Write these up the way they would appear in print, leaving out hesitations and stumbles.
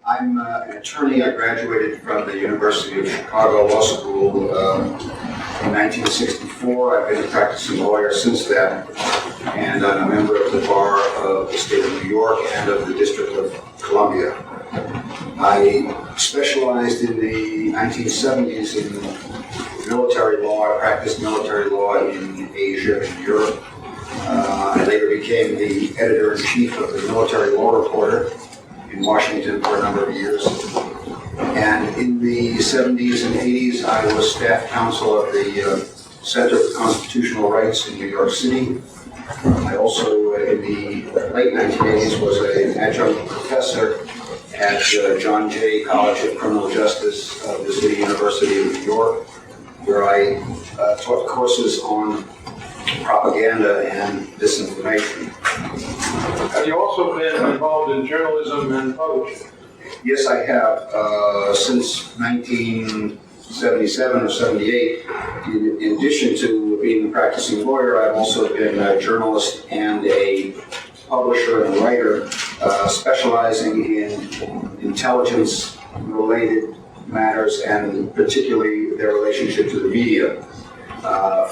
I'm an attorney. I graduated from the University of Chicago Law School in 1964. I've been a practicing lawyer since then, and I'm a member of the Bar of the State of New York and of the District of Columbia. I specialized in the 1970s in military law. I practiced military law in Asia and Europe. I later became the editor-in-chief of the Military Law Reporter in Washington for a number of years. And in the 70s and 80s, I was staff counsel of the Center for Constitutional Rights in New York City. I also, in the late 1980s, was an adjunct professor at John Jay College of Criminal Justice of the City University of New York, where I taught courses on propaganda and disinformation. Have you also been involved in journalism and publishing? Yes, I have. Since 1977 or 78, in addition to being a practicing lawyer, I've also been a journalist and a publisher and writer, specializing in intelligence-related matters and particularly their relationship to the media.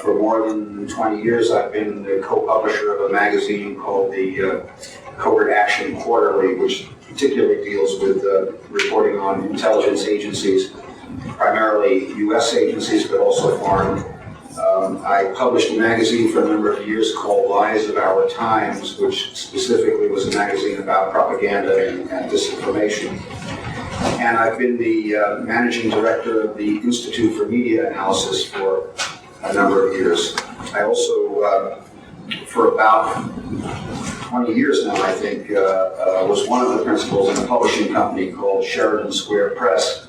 For more than 20 years, I've been the co-publisher of a magazine called the Covert Action Quarterly, which particularly deals with reporting on intelligence agencies, primarily U.S. agencies, but also foreign. I published a magazine for a number of years called Lies of Our Times, which specifically was a magazine about propaganda and disinformation. And I've been the managing director of the Institute for Media Analysis for a number of years. I also, for about 20 years now, I think, was one of the principals in a publishing company called Sheridan Square Press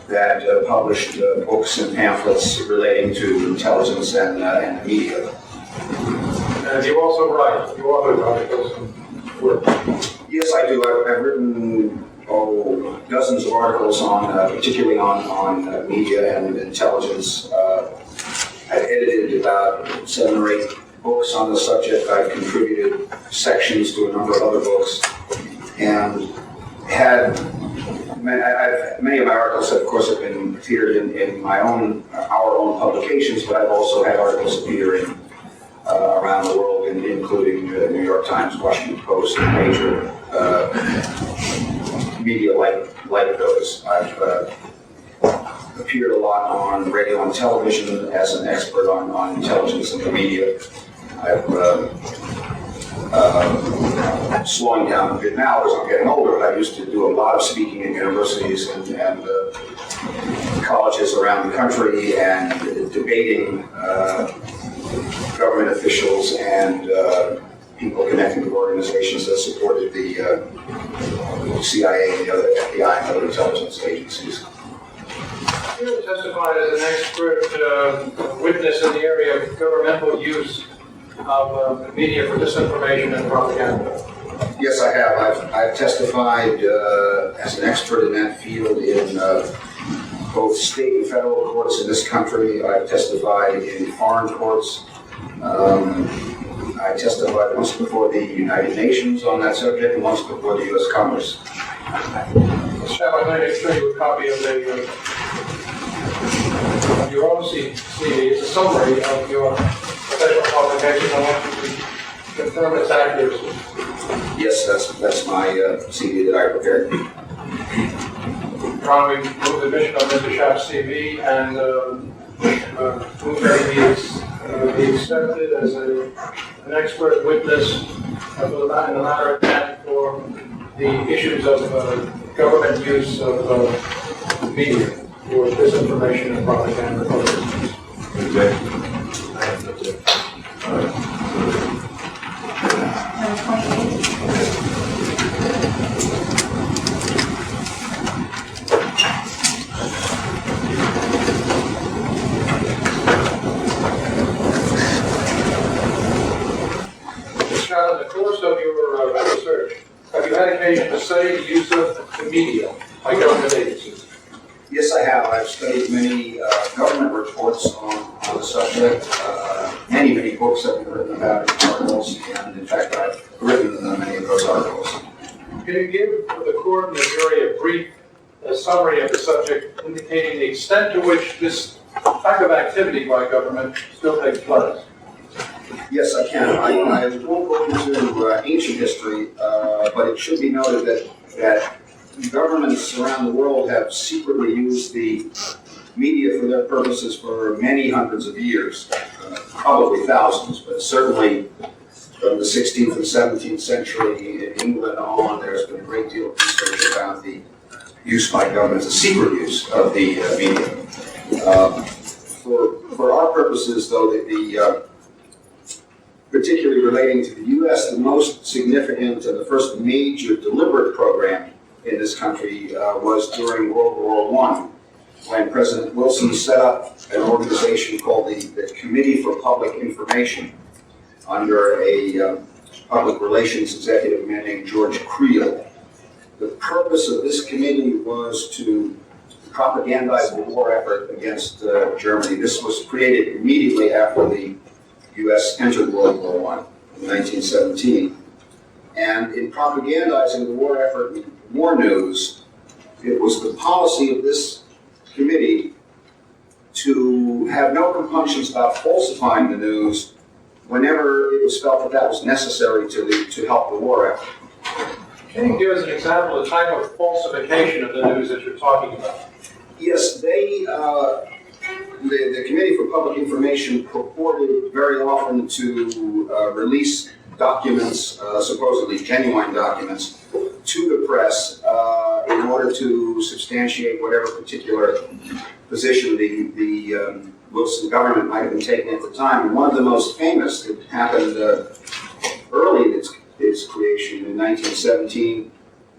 that published books and pamphlets relating to intelligence and the media. And you also write. You author articles and work. Yes, I do. I've written dozens of articles on, particularly on media and intelligence. I've edited about 7 or 8 books on the subject. I've contributed sections to a number of other books, and many of my articles, of course, have been appeared in our own publications, but I've also had articles appearing around the world, including the New York Times, Washington Post, and major media like those. I've appeared a lot on radio and television as an expert on intelligence and the media. I'm slowing down a bit now as I'm getting older, but I used to do a lot of speaking in universities and colleges around the country and debating government officials and people connected with organizations that supported the CIA and the other FBI and other intelligence agencies. You testified as an expert witness in the area of governmental use of media for disinformation and propaganda. Yes, I have. I've testified as an expert in that field in both state and federal courts in this country. I've testified in foreign courts. I testified once before the United Nations on that subject and once before the U.S. Congress. Schaap, I'm going to show you a copy of your own CV. It's a summary of your professional qualifications. I want you to confirm its accuracy. Yes, that's my CV that I prepared. Ron, we move the mission of Mr. Schapp's CV and move that he be accepted as an expert witness in the matter at hand for the issues of government use of media for disinformation and propaganda purposes. In the course of your research, have you had occasion to study the use of the media by government agencies? Yes, I have. I've studied many government reports on the subject. Many books have been written about it, articles, and in fact, I've written many of those articles. Can you give the court and the jury a brief summary of the subject, indicating the extent to which this type of activity by government still takes place? Yes, I can. I won't go into ancient history, but it should be noted that governments around the world have secretly used the media for their purposes for many hundreds of years, probably thousands, but certainly from the 16th and 17th century in England on, there's been a great deal of research about the use by governments, the secret use of the media. For our purposes, though, particularly relating to the U.S., the most significant and the first major deliberate program in this country was during World War I, when President Wilson set up an organization called the Committee for Public Information under a public relations executive man named George Creel. The purpose of this committee was to propagandize the war effort against Germany. This was created immediately after the U.S. entered World War I in 1917. And in propagandizing the war effort in war news, it was the policy of this committee to have no compunctions about falsifying the news whenever it was felt that that was necessary to help the war effort. Can you give us an example of the type of falsification of the news that you're talking about? Yes, the Committee for Public Information purported very often to release documents, supposedly genuine documents, to the press in order to substantiate whatever particular position the Wilson government might have been taking at the time. And one of the most famous that happened early in its creation in 1917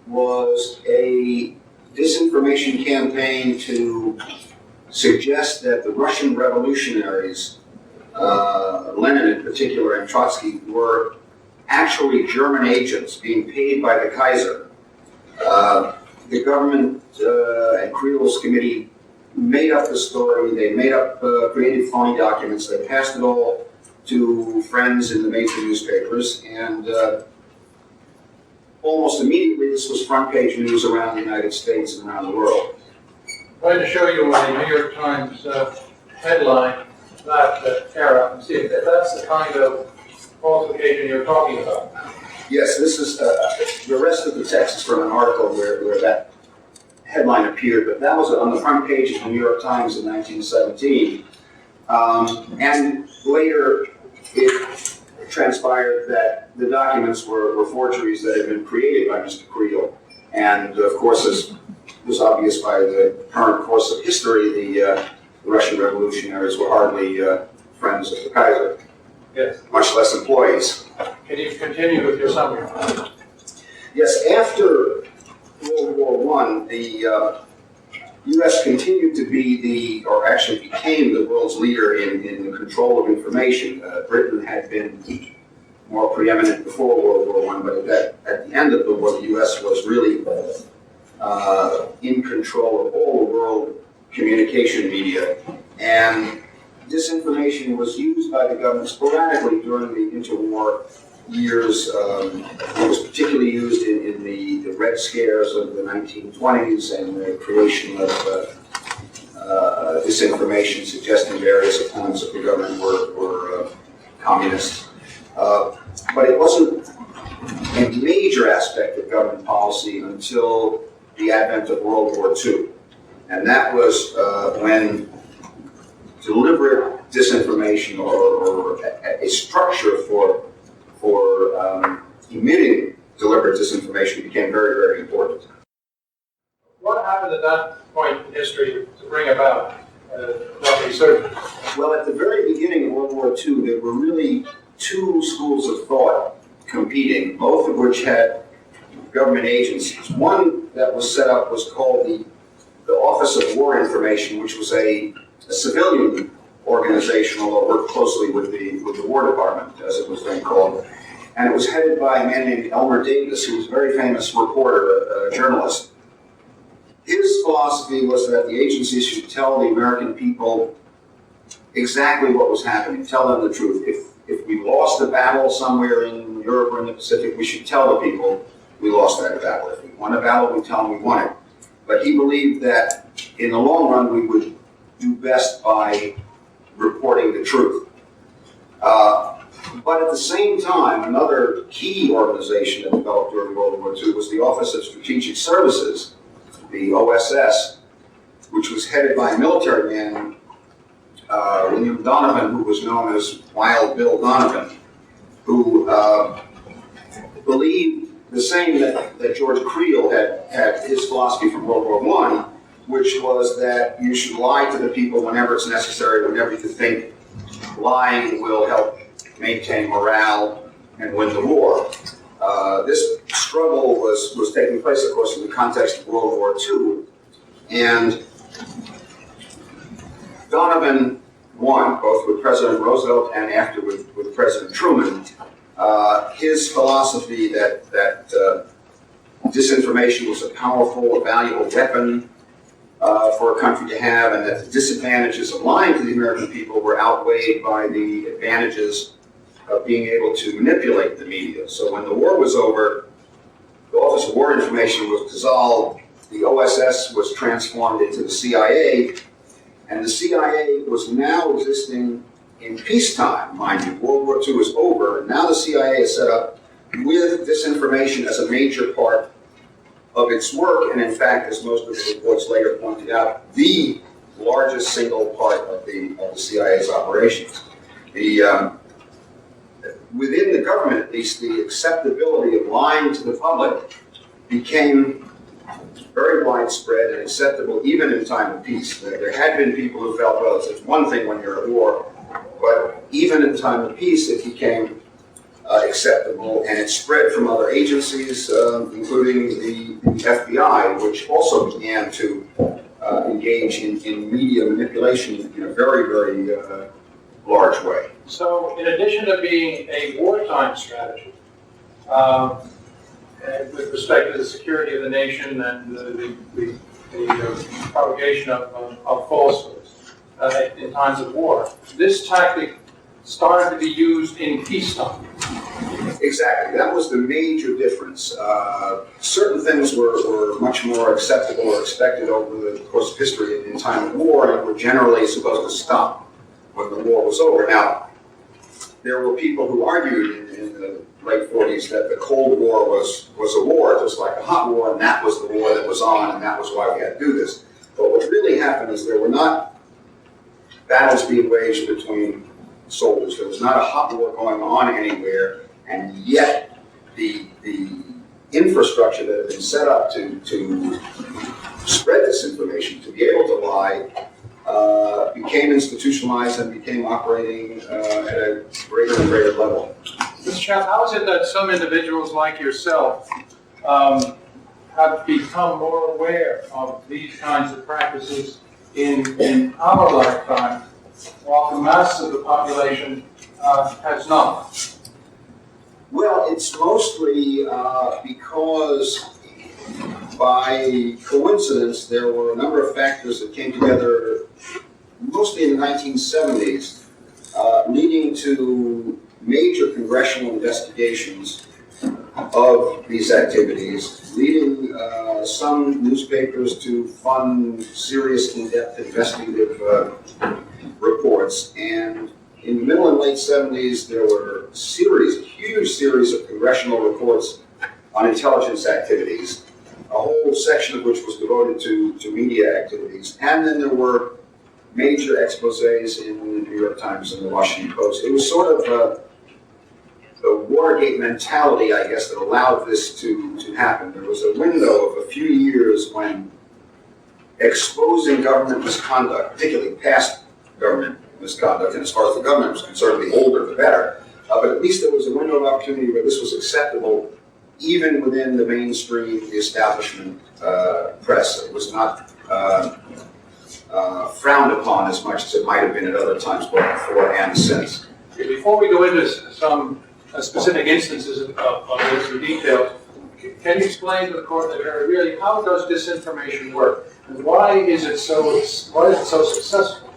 was a disinformation campaign to suggest that the Russian revolutionaries, Lenin in particular and Trotsky, were actually German agents being paid by the Kaiser. The government and Creel's committee made up the story. They created phony documents. They passed it all to friends in the major newspapers, and almost immediately this was front page news around the United States and around the world. I'm going to show you a New York Times headline about that era and see if that's the kind of falsification you're talking about. Yes, this is the rest of the text is from an article where that headline appeared, but that was on the front page of the New York Times in 1917. And later it transpired that the documents were forgeries that had been created by Mr. Creel. And of course, as was obvious by the current course of history, the Russian revolutionaries were hardly friends of the Kaiser. Yes. Much less employees. Can you continue with your summary? Yes, after World War I, the U.S. continued to be or actually became the world's leader in the control of information. Britain had been more preeminent before World War I, but at the end of the war, the U.S. was really in control of all the world communication media. And disinformation was used by the government sporadically during the interwar years. It was particularly used in the Red Scares of the 1920s and the creation of disinformation suggesting various opponents of the government were communists. But it wasn't a major aspect of government policy until the advent of World War II. And that was when deliberate disinformation or a structure for emitting deliberate disinformation became very, very important. What happened at that point in history to bring about that resurgence? Well, at the very beginning of World War II, there were really two schools of thought competing, both of which had government agencies. One that was set up was called the Office of War Information, which was a civilian organization, although worked closely with the War Department, as it was then called. And it was headed by a man named Elmer Davis, who was a very famous reporter, a journalist. His philosophy was that the agencies should tell the American people exactly what was happening, tell them the truth. If we lost a battle somewhere in Europe or in the Pacific, we should tell the people we lost that battle. If we won a battle, we tell them we won it. But he believed that in the long run, we would do best by reporting the truth. But at the same time, another key organization that developed during World War II was the Office of Strategic Services, the OSS, which was headed by a military man, William Donovan, who was known as Wild Bill Donovan, who believed the same that George Creel had his philosophy from World War I, which was that you should lie to the people whenever it's necessary, whenever you think lying will help maintain morale and win the war. This struggle was taking place, of course, in the context of World War II, and Donovan won, both with President Roosevelt and after with President Truman. His philosophy that disinformation was a powerful, a valuable weapon for a country to have, and that the disadvantages of lying to the American people were outweighed by the advantages of being able to manipulate the media. So when the war was over, the Office of War Information was dissolved, the OSS was transformed into the CIA, and the CIA was now existing in peacetime, mind you. World War II was over, and now the CIA is set up with disinformation as a major part of its work, and in fact, as most of the reports later pointed out, the largest single part of the CIA's operations. Within the government, at least, the acceptability of lying to the public became very widespread and acceptable even in time of peace. There had been people who felt, well, it's one thing when you're at war, but even in time of peace, it became acceptable, and it spread from other agencies, including the FBI, which also began to engage in media manipulation in a very, very large way. So, in addition to being a wartime strategy, with respect to the security of the nation and the propagation of falsehoods in times of war, this tactic started to be used in peacetime. Exactly. That was the major difference. Certain things were much more acceptable or expected over the course of history in time of war, and were generally supposed to stop when the war was over. Now, there were people who argued in the late 40s that the Cold War was a war, just like a hot war, and that was the war that was on, and that was why we had to do this. But what really happened is there were not battles being waged between soldiers. There was not a hot war going on anywhere, and yet the infrastructure that had been set up to spread this information, to be able to lie, became institutionalized and became operating at a greater and greater level. Mr. Schaap, how is it that some individuals like yourself have become more aware of these kinds of practices in our lifetime, while the mass of the population has not? Well, it's mostly because by coincidence there were a number of factors that came together mostly in the 1970s, leading to major congressional investigations of these activities, leading some newspapers to fund serious, in-depth investigative reports. And in the middle and late 70s, there were a huge series of congressional reports on intelligence activities, a whole section of which was devoted to media activities. And then there were major exposés in the New York Times and the Washington Post. It was sort of the Watergate mentality, I guess, that allowed this to happen. There was a window of a few years when exposing government misconduct, particularly past government misconduct, and as far as the government was concerned, the older the better, but at least there was a window of opportunity where this was acceptable even within the mainstream, the establishment press. It was not frowned upon as much as it might have been at other times, both before and since. Before we go into some specific instances of this or details, can you explain to the court that really how does disinformation work, and why is it so successful?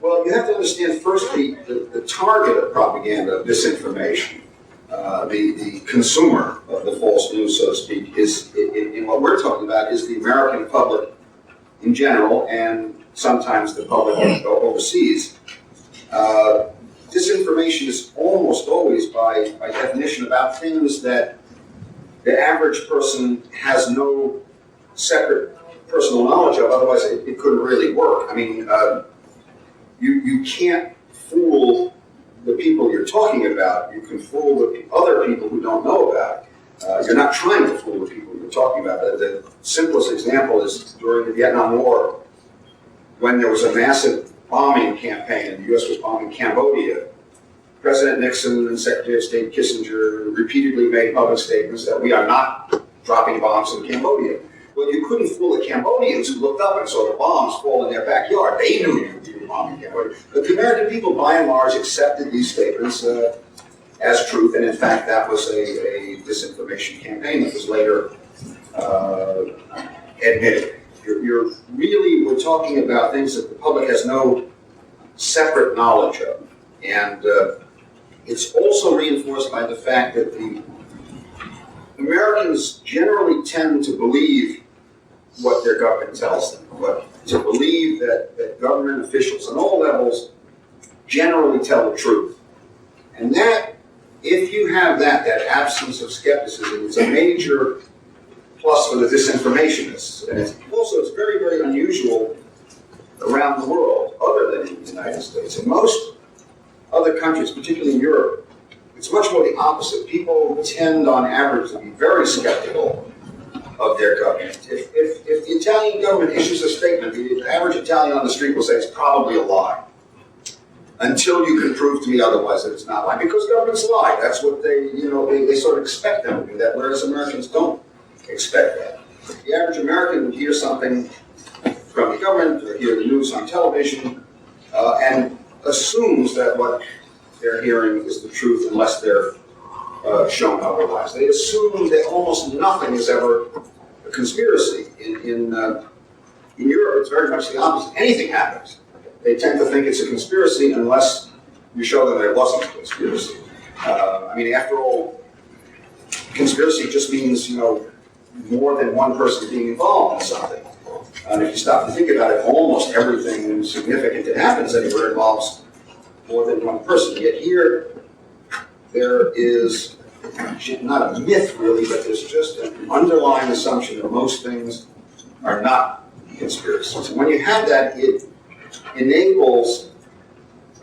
Well, you have to understand first the target of propaganda, of disinformation. the consumer of the false news, so to speak, is in what we're talking about is the American public in general, and sometimes the public overseas. Disinformation is almost always, by definition, about things that the average person has no separate personal knowledge of, otherwise it couldn't really work. I mean, you can't fool the people you're talking about. You can fool the other people who don't know about it. You're not trying to fool the people you're talking about. The simplest example is during the Vietnam War, when there was a massive bombing campaign and the U.S. was bombing Cambodia. President Nixon and Secretary of State Kissinger repeatedly made public statements that we are not dropping bombs in Cambodia. Well, you couldn't fool the Cambodians who looked up and saw the bombs fall in their backyard. They knew you were bombing Cambodia. But the American people, by and large, accepted these statements as truth, and in fact, that was a disinformation campaign that was later admitted. We're talking about things that the public has no separate knowledge of. And it's also reinforced by the fact that the Americans generally tend to believe what their government tells them, to believe that government officials on all levels generally tell the truth. And that, if you have that absence of skepticism, it's a major plus for the disinformationists. And it's very, very unusual around the world, other than in the United States. In most other countries, particularly in Europe, it's much more the opposite. People tend, on average, to be very skeptical of their government. If the Italian government issues a statement, the average Italian on the street will say it's probably a lie, until you can prove to me otherwise that it's not a lie, because governments lie. That's what they sort of expect them to do that, whereas Americans don't expect that. The average American would hear something from the government, or hear the news on television, and assumes that what they're hearing is the truth unless they're shown otherwise. They assume that almost nothing is ever a conspiracy. In Europe, it's very much the opposite. Anything happens, they tend to think it's a conspiracy unless you show them there wasn't a conspiracy. I mean, after all, conspiracy just means, more than one person being involved in something. And if you stop to think about it, almost everything significant that happens anywhere involves more than one person. Yet here, there is not a myth really, but there's just an underlying assumption that most things are not conspiracies. And when you have that, it enables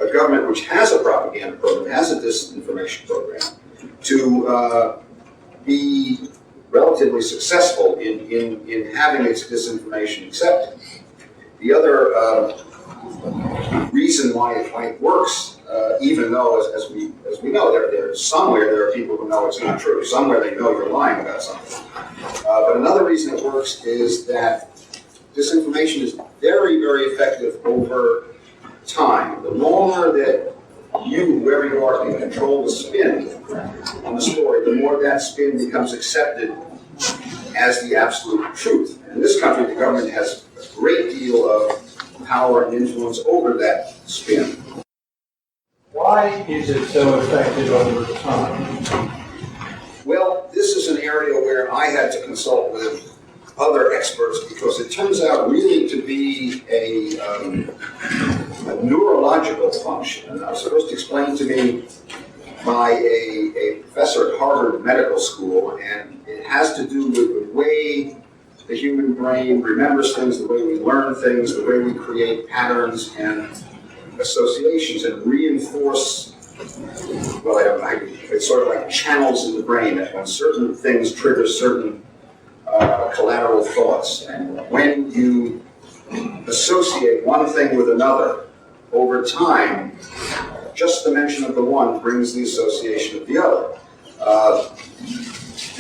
a government which has a propaganda program, has a disinformation program, to be relatively successful in having its disinformation accepted. The other reason why it works, even though, as we know, there are people who know it's not true. Somewhere they know you're lying about something. But another reason it works is that disinformation is very, very effective over time. The longer that you, whoever you are, can control the spin on the story, the more that spin becomes accepted as the absolute truth. And in this country, the government has a great deal of power and influence over that spin. Why is it so effective over time? Well, this is an area where I had to consult with other experts because it turns out really to be a neurological function. And I was supposed to explain to me by a professor at Harvard Medical School, and it has to do with the way the human brain remembers things, the way we learn things, the way we create patterns and associations and reinforce, it's sort of like channels in the brain that when certain things trigger certain collateral thoughts. And when you associate one thing with another, over time, just the mention of the one brings the association of the other.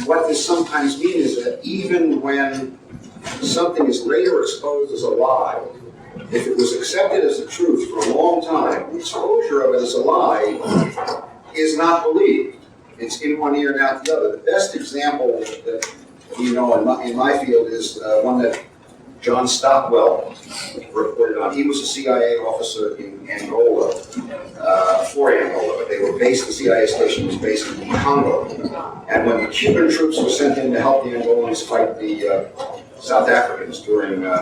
What this sometimes means is that even when something is later exposed as a lie, if it was accepted as the truth for a long time, the exposure of it as a lie is not believed. It's in one ear and out the other. The best example that in my field is one that John Stockwell reported on. He was a CIA officer in Angola, for Angola. They were based, the CIA station was based in Congo. And when the Cuban troops were sent in to help the Angolans fight the South Africans during the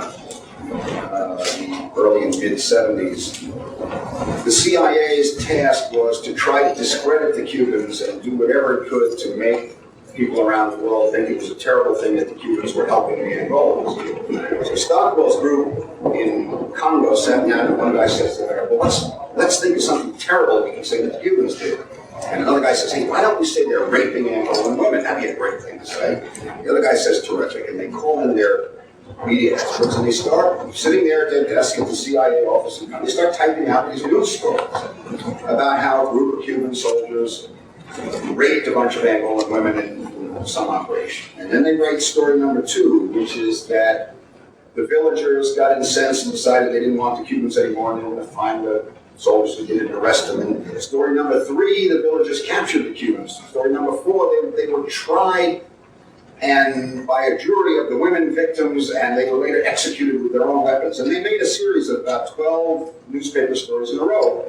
early and mid-70s, the CIA's task was to try to discredit the Cubans and do whatever it could to make people around the world think it was a terrible thing that the Cubans were helping the Angolans. So Stockwell's group in Congo sat down and one guy says, well, let's think of something terrible we can say that the Cubans did. And another guy says, hey, why don't we say they're raping Angolan women? That'd be a great thing to say. The other guy says, terrific. And they call in their media experts and they start sitting there at their desk at the CIA office and they start typing out these news stories about how a group of Cuban soldiers raped a bunch of Angolan women in some operation. And then they write story number 2, which is that the villagers got incensed and decided they didn't want the Cubans anymore and they were going to find the soldiers who did it and arrest them. And story number 3, the villagers captured the Cubans. Story number 4, they were tried and by a jury of the women victims, and they were later executed with their own weapons. And they made a series of about 12 newspaper stories in a row.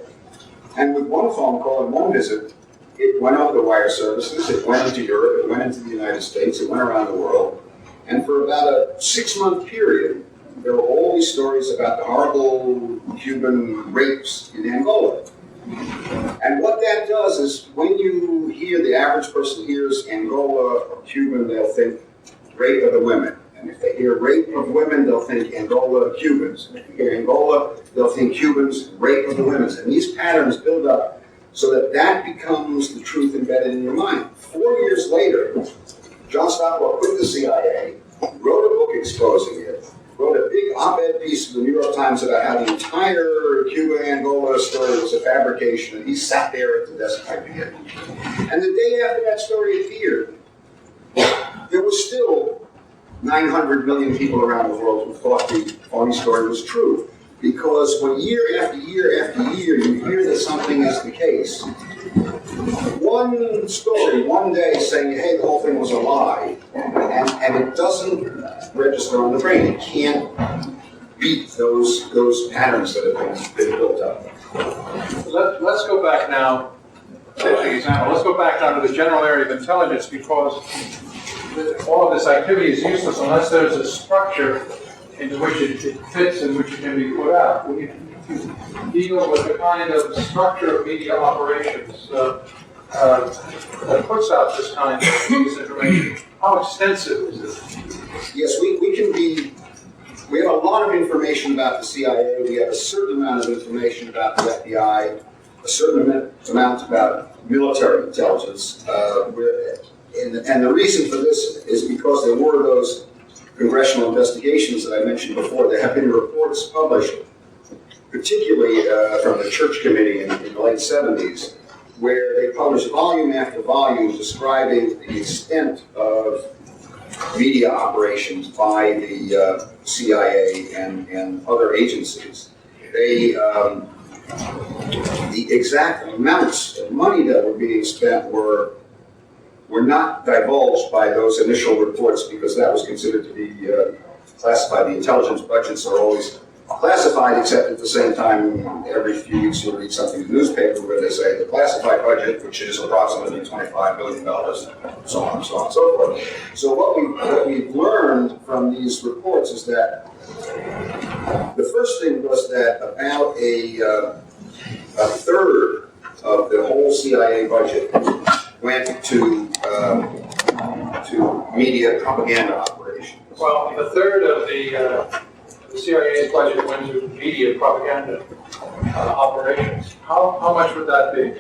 And with one phone call and one visit, it went over the wire services, it went into Europe, it went into the United States, it went around the world. And for about a 6-month period, there were all these stories about the horrible Cuban rapes in Angola. And what that does is when you hear, the average person hears Angola or Cuban, they'll think rape of the women. And if they hear rape of women, they'll think Angola, Cubans. And if you hear Angola, they'll think Cubans, rape of the women. And these patterns build up so that that becomes the truth embedded in your mind. 4 years later, John Stockwell quit the CIA, wrote a book exposing it, wrote a big op-ed piece for the New York Times about how the entire Cuba-Angola story was a fabrication, and he sat there at the desk typing it. And the day after that story appeared, there was still 900 million people around the world who thought the phony story was true. Because when year after year after year you hear that something is the case, one story, one day saying, hey, the whole thing was a lie, and it doesn't register on the brain. It can't beat those patterns that have been built up. Let's go back now, take the example, let's go back down to the general area of intelligence, because all of this activity is useless unless there's a structure into which it fits and which it can be put out. We deal with the kind of structure of media operations that puts out this kind of disinformation. How extensive is it? Yes, we have a lot of information about the CIA. We have a certain amount of information about the FBI, a certain amount about military intelligence. And the reason for this is because there were those congressional investigations that I mentioned before. There have been reports published, particularly from the Church Committee in the late 70s, where they published volume after volume describing the extent of media operations by the CIA and other agencies. The exact amounts of money that were being spent were not divulged by those initial reports because that was considered to be classified. The intelligence budgets are always classified, except at the same time, every few weeks you'll read something in the newspaper where they say the classified budget, which is approximately $25 billion, so on and so on and so forth. So what we've learned from these reports is that the first thing was that about a third of the whole CIA budget went to media propaganda operations. Well, a third of the CIA's budget went to media propaganda operations. How much would that be?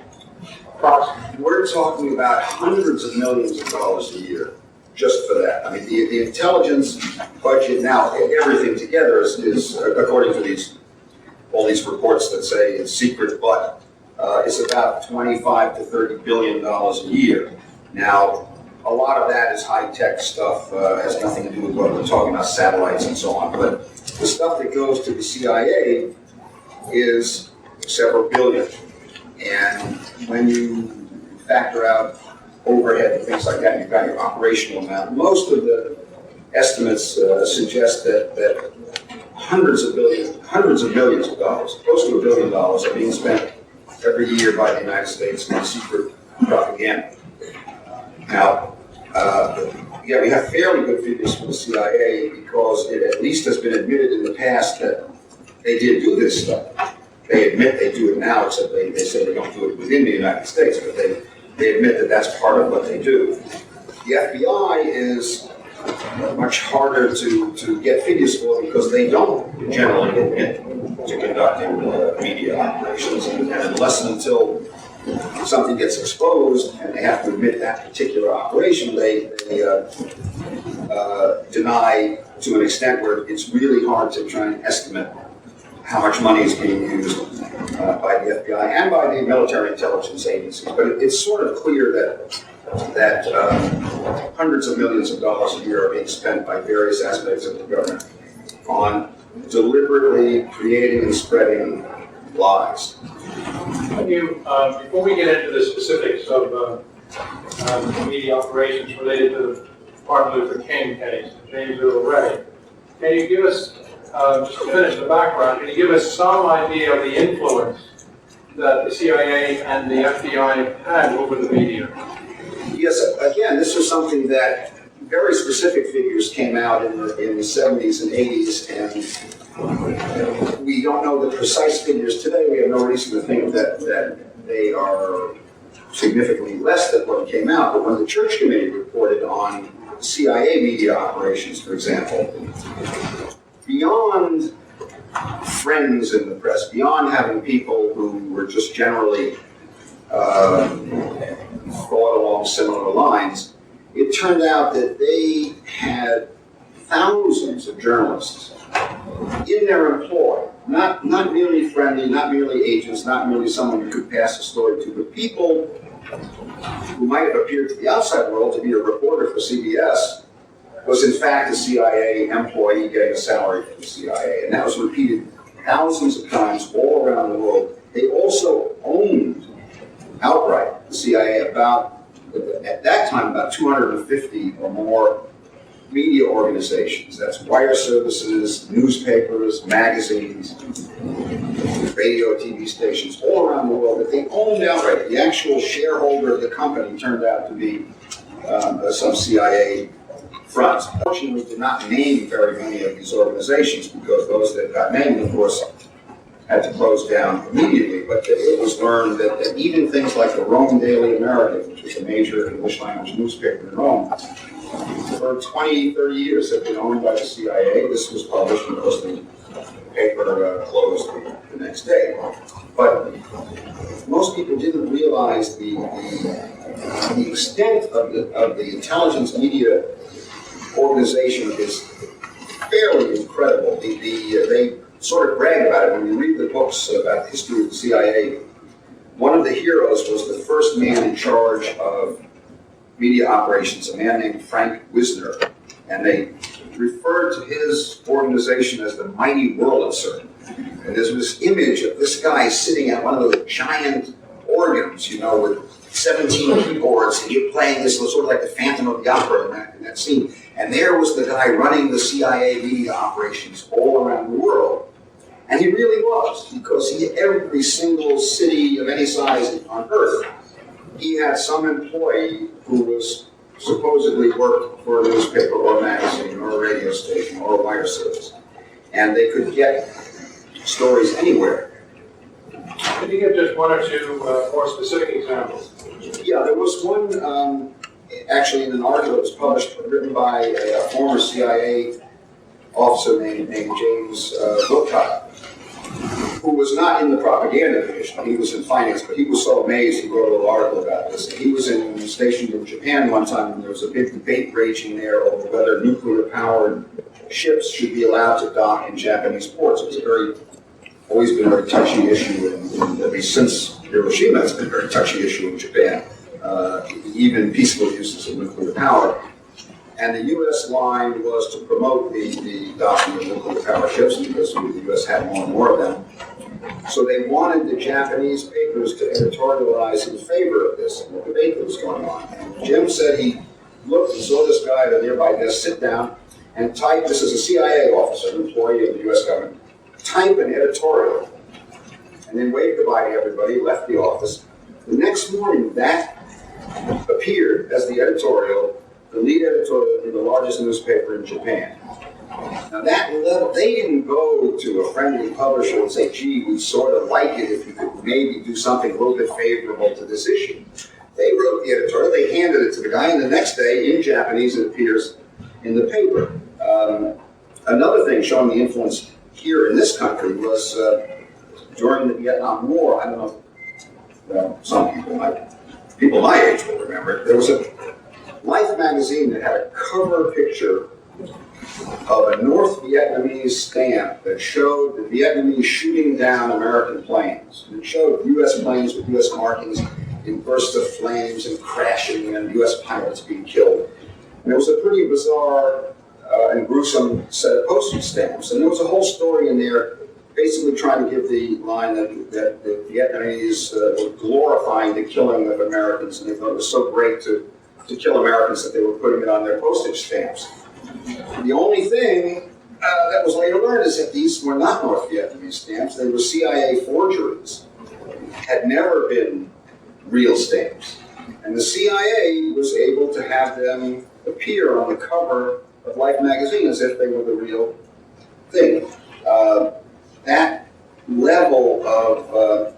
Approximately. We're talking about hundreds of millions of dollars a year just for that. I mean, the intelligence budget now, everything together is according to all these reports that say it's secret, but it's about $25 to $30 billion a year. Now, a lot of that is high-tech stuff, has nothing to do with what we're talking about, satellites and so on. But the stuff that goes to the CIA is several billion. And when you factor out overhead and things like that, you've got your operational amount. Most of the estimates suggest that hundreds of millions of dollars, close to $1 billion, are being spent every year by the United States on secret propaganda. Now, yeah, we have fairly good figures from the CIA because it at least has been admitted in the past that they did do this stuff. They admit they do it now, except they say they don't do it within the United States, but they admit that that's part of what they do. The FBI is much harder to get figures for because they don't generally admit to conducting media operations, and unless and until something gets exposed and they have to admit that particular operation, they deny to an extent where it's really hard to try and estimate how much money is being used by the FBI and by the military intelligence agencies. But it's sort of clear that hundreds of millions of dollars a year are being spent by various aspects of the government on deliberately creating and spreading lies. Before we get into the specifics of media operations related to the Martin Luther King case, James Earl Ray, can you give us, just to finish the background, can you give us some idea of the influence that the CIA and the FBI had over the media? Yes, again, this was something that very specific figures came out in the 70s and 80s, and we don't know the precise figures today. We have no reason to think that they are significantly less than what came out. But when the Church Committee reported on CIA media operations, for example, beyond friends in the press, beyond having people who were just generally thought along similar lines, it turned out that they had thousands of journalists in their employ, not merely friendly, not merely agents, not merely someone you could pass a story to, but people who might have appeared to the outside world to be a reporter for CBS was in fact a CIA employee getting a salary from the CIA, and that was repeated thousands of times all around the world. They also owned outright the CIA at that time, about 250 or more media organizations. That's wire services, newspapers, magazines, radio, TV stations, all around the world that they owned outright. The actual shareholder of the company turned out to be some CIA front. Unfortunately, we did not name very many of these organizations because those that got named, of course, had to close down immediately, but it was learned that even things like the Rome Daily American, which was a major English language newspaper in Rome, for 20, 30 years have been owned by the CIA. This was published because the paper closed the next day. But most people didn't realize the extent of the intelligence media organization is fairly incredible. They sort of brag about it. When you read the books about the history of the CIA, one of the heroes was the first man in charge of media operations, a man named Frank Wisner, and they referred to his organization as the Mighty Wurlitzer. And there's this image of this guy sitting at one of those giant organs, with 17 keyboards, and you're playing this sort of like the Phantom of the Opera in that scene. And there was the guy running the CIA media operations all around the world. And he really was, because every single city of any size on Earth, he had some employee who was supposedly worked for a newspaper or a magazine or a radio station or a wire service. And they could get stories anywhere. Can you give just one or two more specific examples? Yeah, there was one, actually in an article that was published, written by a former CIA officer named James Govt, who was not in the propaganda division. He was in finance, but he was so amazed he wrote a little article about this. He was stationed in Japan one time, and there was a big debate raging there over whether nuclear-powered ships should be allowed to dock in Japanese ports. It's always been a very touchy issue, and at least since Hiroshima, it's been a very touchy issue in Japan, even peaceful uses of nuclear power. And the U.S. line was to promote the docking of nuclear power ships because the U.S. had more and more of them. So they wanted the Japanese papers to editorialize in favor of this and the debate that was going on. And Jim said he looked and saw this guy at a nearby desk sit down, and type, this is a CIA officer, an employee of the US government, type an editorial, and then waved goodbye to everybody, left the office. The next morning, that appeared as the editorial, the lead editorial in the largest newspaper in Japan. Now that level, they didn't go to a friendly publisher and say, gee, we sort of like it if you could maybe do something a little bit favorable to this issue. They wrote the editorial, they handed it to the guy, and the next day, in Japanese, it appears in the paper. Another thing showing the influence here in this country was during the Vietnam War. I don't know, well, some people my age will remember it. There was a Life magazine that had a cover picture of a North Vietnamese stamp that showed the Vietnamese shooting down American planes. It showed U.S. planes with U.S. markings in bursts of flames and crashing and U.S. pilots being killed. And it was a pretty bizarre and gruesome set of postage stamps. And there was a whole story in there basically trying to give the line that the Vietnamese were glorifying the killing of Americans, and they thought it was so great to kill Americans that they were putting it on their postage stamps. The only thing that was later learned is that these were not North Vietnamese stamps. They were CIA forgeries, had never been real stamps. And the CIA was able to have them appear on the cover of Life magazine as if they were the real thing. That level of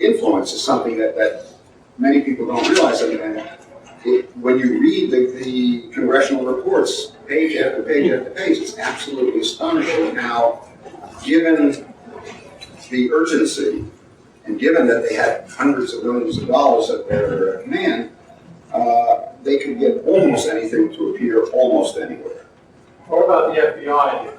influence is something that many people don't realize. When you read the congressional reports, page after page after page, it's absolutely astonishing how, given the urgency, and given that they had hundreds of millions of dollars at their command, they could get almost anything to appear almost anywhere. What about the FBI?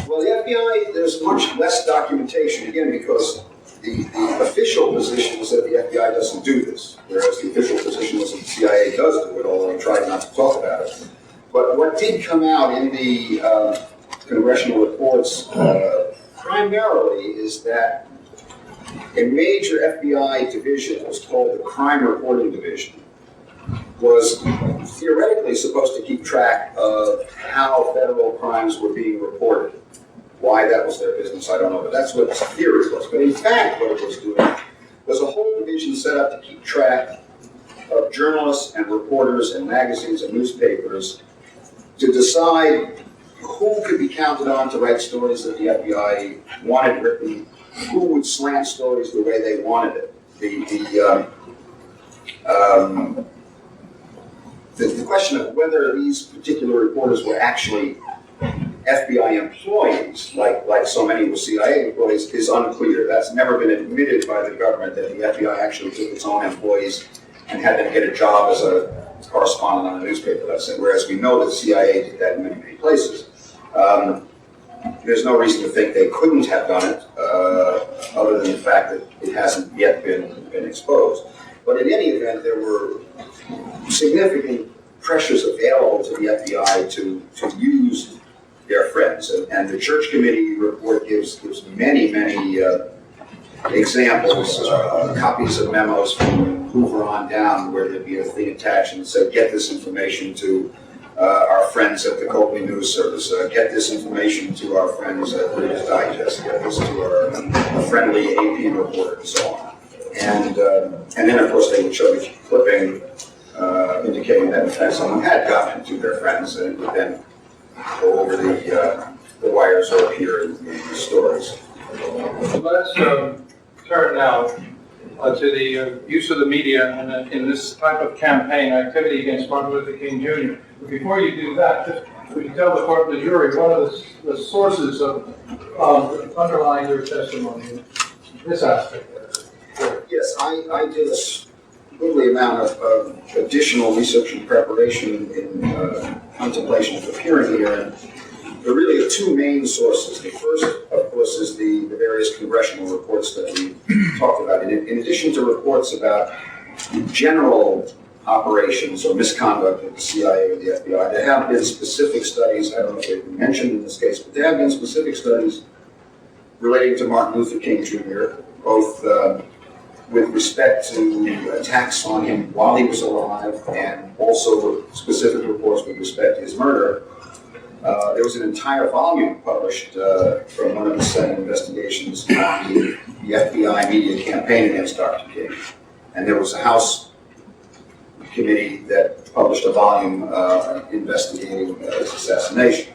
Well, the FBI, there's much less documentation, again, because the official position is that the FBI doesn't do this, whereas the official position is that the CIA does do it, although they tried not to talk about it. But what did come out in the congressional reports primarily is that a major FBI division, it was called the Crime Reporting Division, was theoretically supposed to keep track of how federal crimes were being reported. Why that was their business, I don't know, but that's what its theory was. But in fact, what it was doing was a whole division set up to keep track of journalists and reporters and magazines and newspapers to decide who could be counted on to write stories that the FBI wanted written, who would slant stories the way they wanted it. The question of whether these particular reporters were actually FBI employees, like so many were CIA employees, is unclear. That's never been admitted by the government that the FBI actually took its own employees and had them get a job as a correspondent on a newspaper. That's it. Whereas we know that the CIA did that in many, many places. There's no reason to think they couldn't have done it, other than the fact that it hasn't yet been exposed. But in any event, there were significant pressures available to the FBI to use their friends. And the Church Committee report gives many, many examples, copies of memos from Hoover on down, where there'd be a thing attached and said, get this information to our friends at the Copley News Service, get this information to our friends at Reader's Digest, get this to our friendly AP reporter, and so on. And then, of course, they would show the clipping indicating that, in fact, someone had gotten to their friends and would then go over the wires or appear in the stories. So let's turn now to the use of the media in this type of campaign activity against Martin Luther King Jr. But before you do that, just would you tell the court and the jury one of the sources of underlying your testimony in this aspect? Yes, I did a goodly amount of additional research and preparation in contemplation of appearing here. And there really are two main sources. The first, of course, is the various congressional reports that we talked about. In addition to reports about general operations or misconduct of the CIA or the FBI, there have been specific studies, I don't know if they've been mentioned in this case, but there have been specific studies relating to Martin Luther King Jr., both with respect to attacks on him while he was alive, and also specific reports with respect to his murder. There was an entire volume published from one of the Senate investigations on the FBI media campaign against Dr. King. And there was a House committee that published a volume investigating his assassination.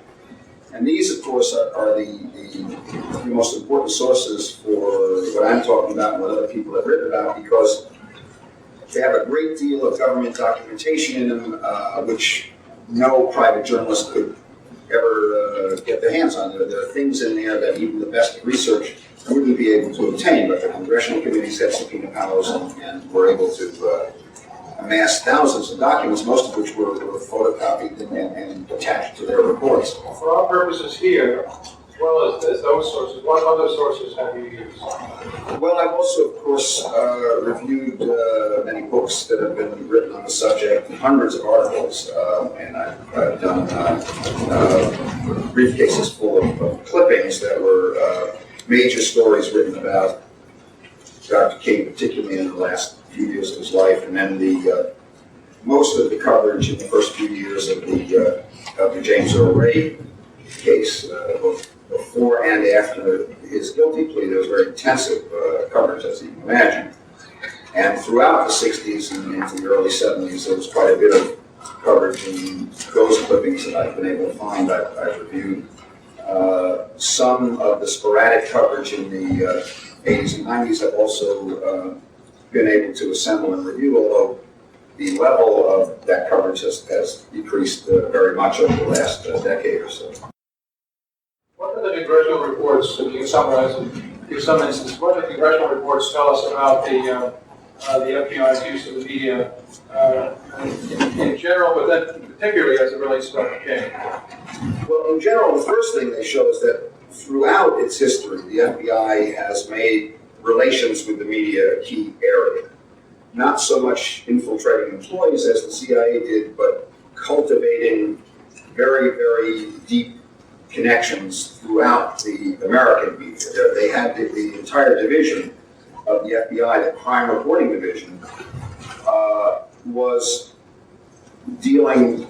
And these, of course, are the most important sources for what I'm talking about and what other people have written about, because they have a great deal of government documentation in them, which no private journalist could ever get their hands on. There are things in there that even the best research wouldn't be able to obtain, but the congressional committees had subpoena powers and were able to amass thousands of documents, most of which were photocopied and attached to their reports. For our purposes here, as well as those sources, what other sources have you used? Well, I've also, of course, reviewed many books that have been written on the subject, hundreds of articles, and I've done briefcases full of clippings that were major stories written about Dr. King, particularly in the last few years of his life, and then most of the coverage in the first few years of the James Earl Ray case, both before and after his guilty plea. There was very intensive coverage, as you can imagine. And throughout the 60s and into the early 70s, there was quite a bit of coverage in those clippings that I've been able to find. I've reviewed some of the sporadic coverage in the 80s and 90s. I've also been able to assemble and review, although the level of that coverage has decreased very much over the last decade or so. What are the congressional reports, if you can summarize and give some instance, what do the congressional reports tell us about the FBI's use of the media in general, but then particularly as it relates to Dr. King? Well, in general, the first thing they show is that throughout its history, the FBI has made relations with the media a key area. Not so much infiltrating employees as the CIA did, but cultivating very, very deep connections throughout the American media. They had the entire division of the FBI, the crime reporting division, was dealing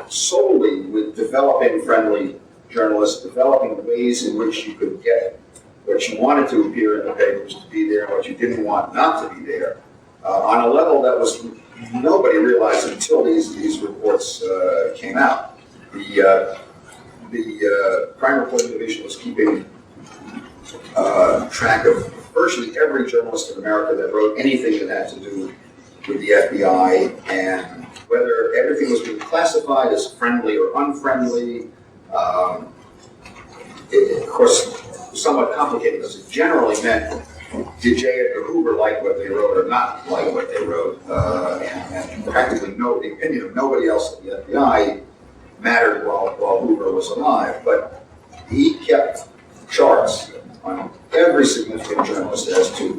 solely with developing friendly journalists, developing ways in which you could get what you wanted to appear in the papers to be there, and what you didn't want not to be there, on a level that was nobody realized until these reports came out. The crime reporting division was keeping track of virtually every journalist in America that wrote anything that had to do with the FBI, and whether everything was being classified as friendly or unfriendly. Of course, somewhat complicated because it generally meant, did J. Edgar Hoover like what they wrote or not like what they wrote? And practically the opinion of nobody else at the FBI mattered while Hoover was alive. But he kept charts on every significant journalist as to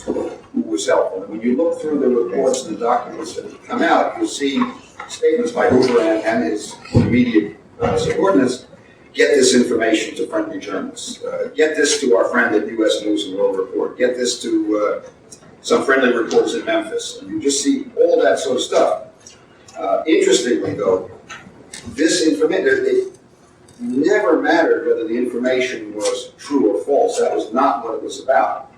who was helpful. And when you look through the reports and the documents that come out, you'll see statements by Hoover and his immediate subordinates. Get this information to friendly journalists. Get this to our friend at U.S. News and World Report. Get this to some friendly reporters in Memphis. And you just see all that sort of stuff. Interestingly, though, this information, it never mattered whether the information was true or false. That was not what it was about.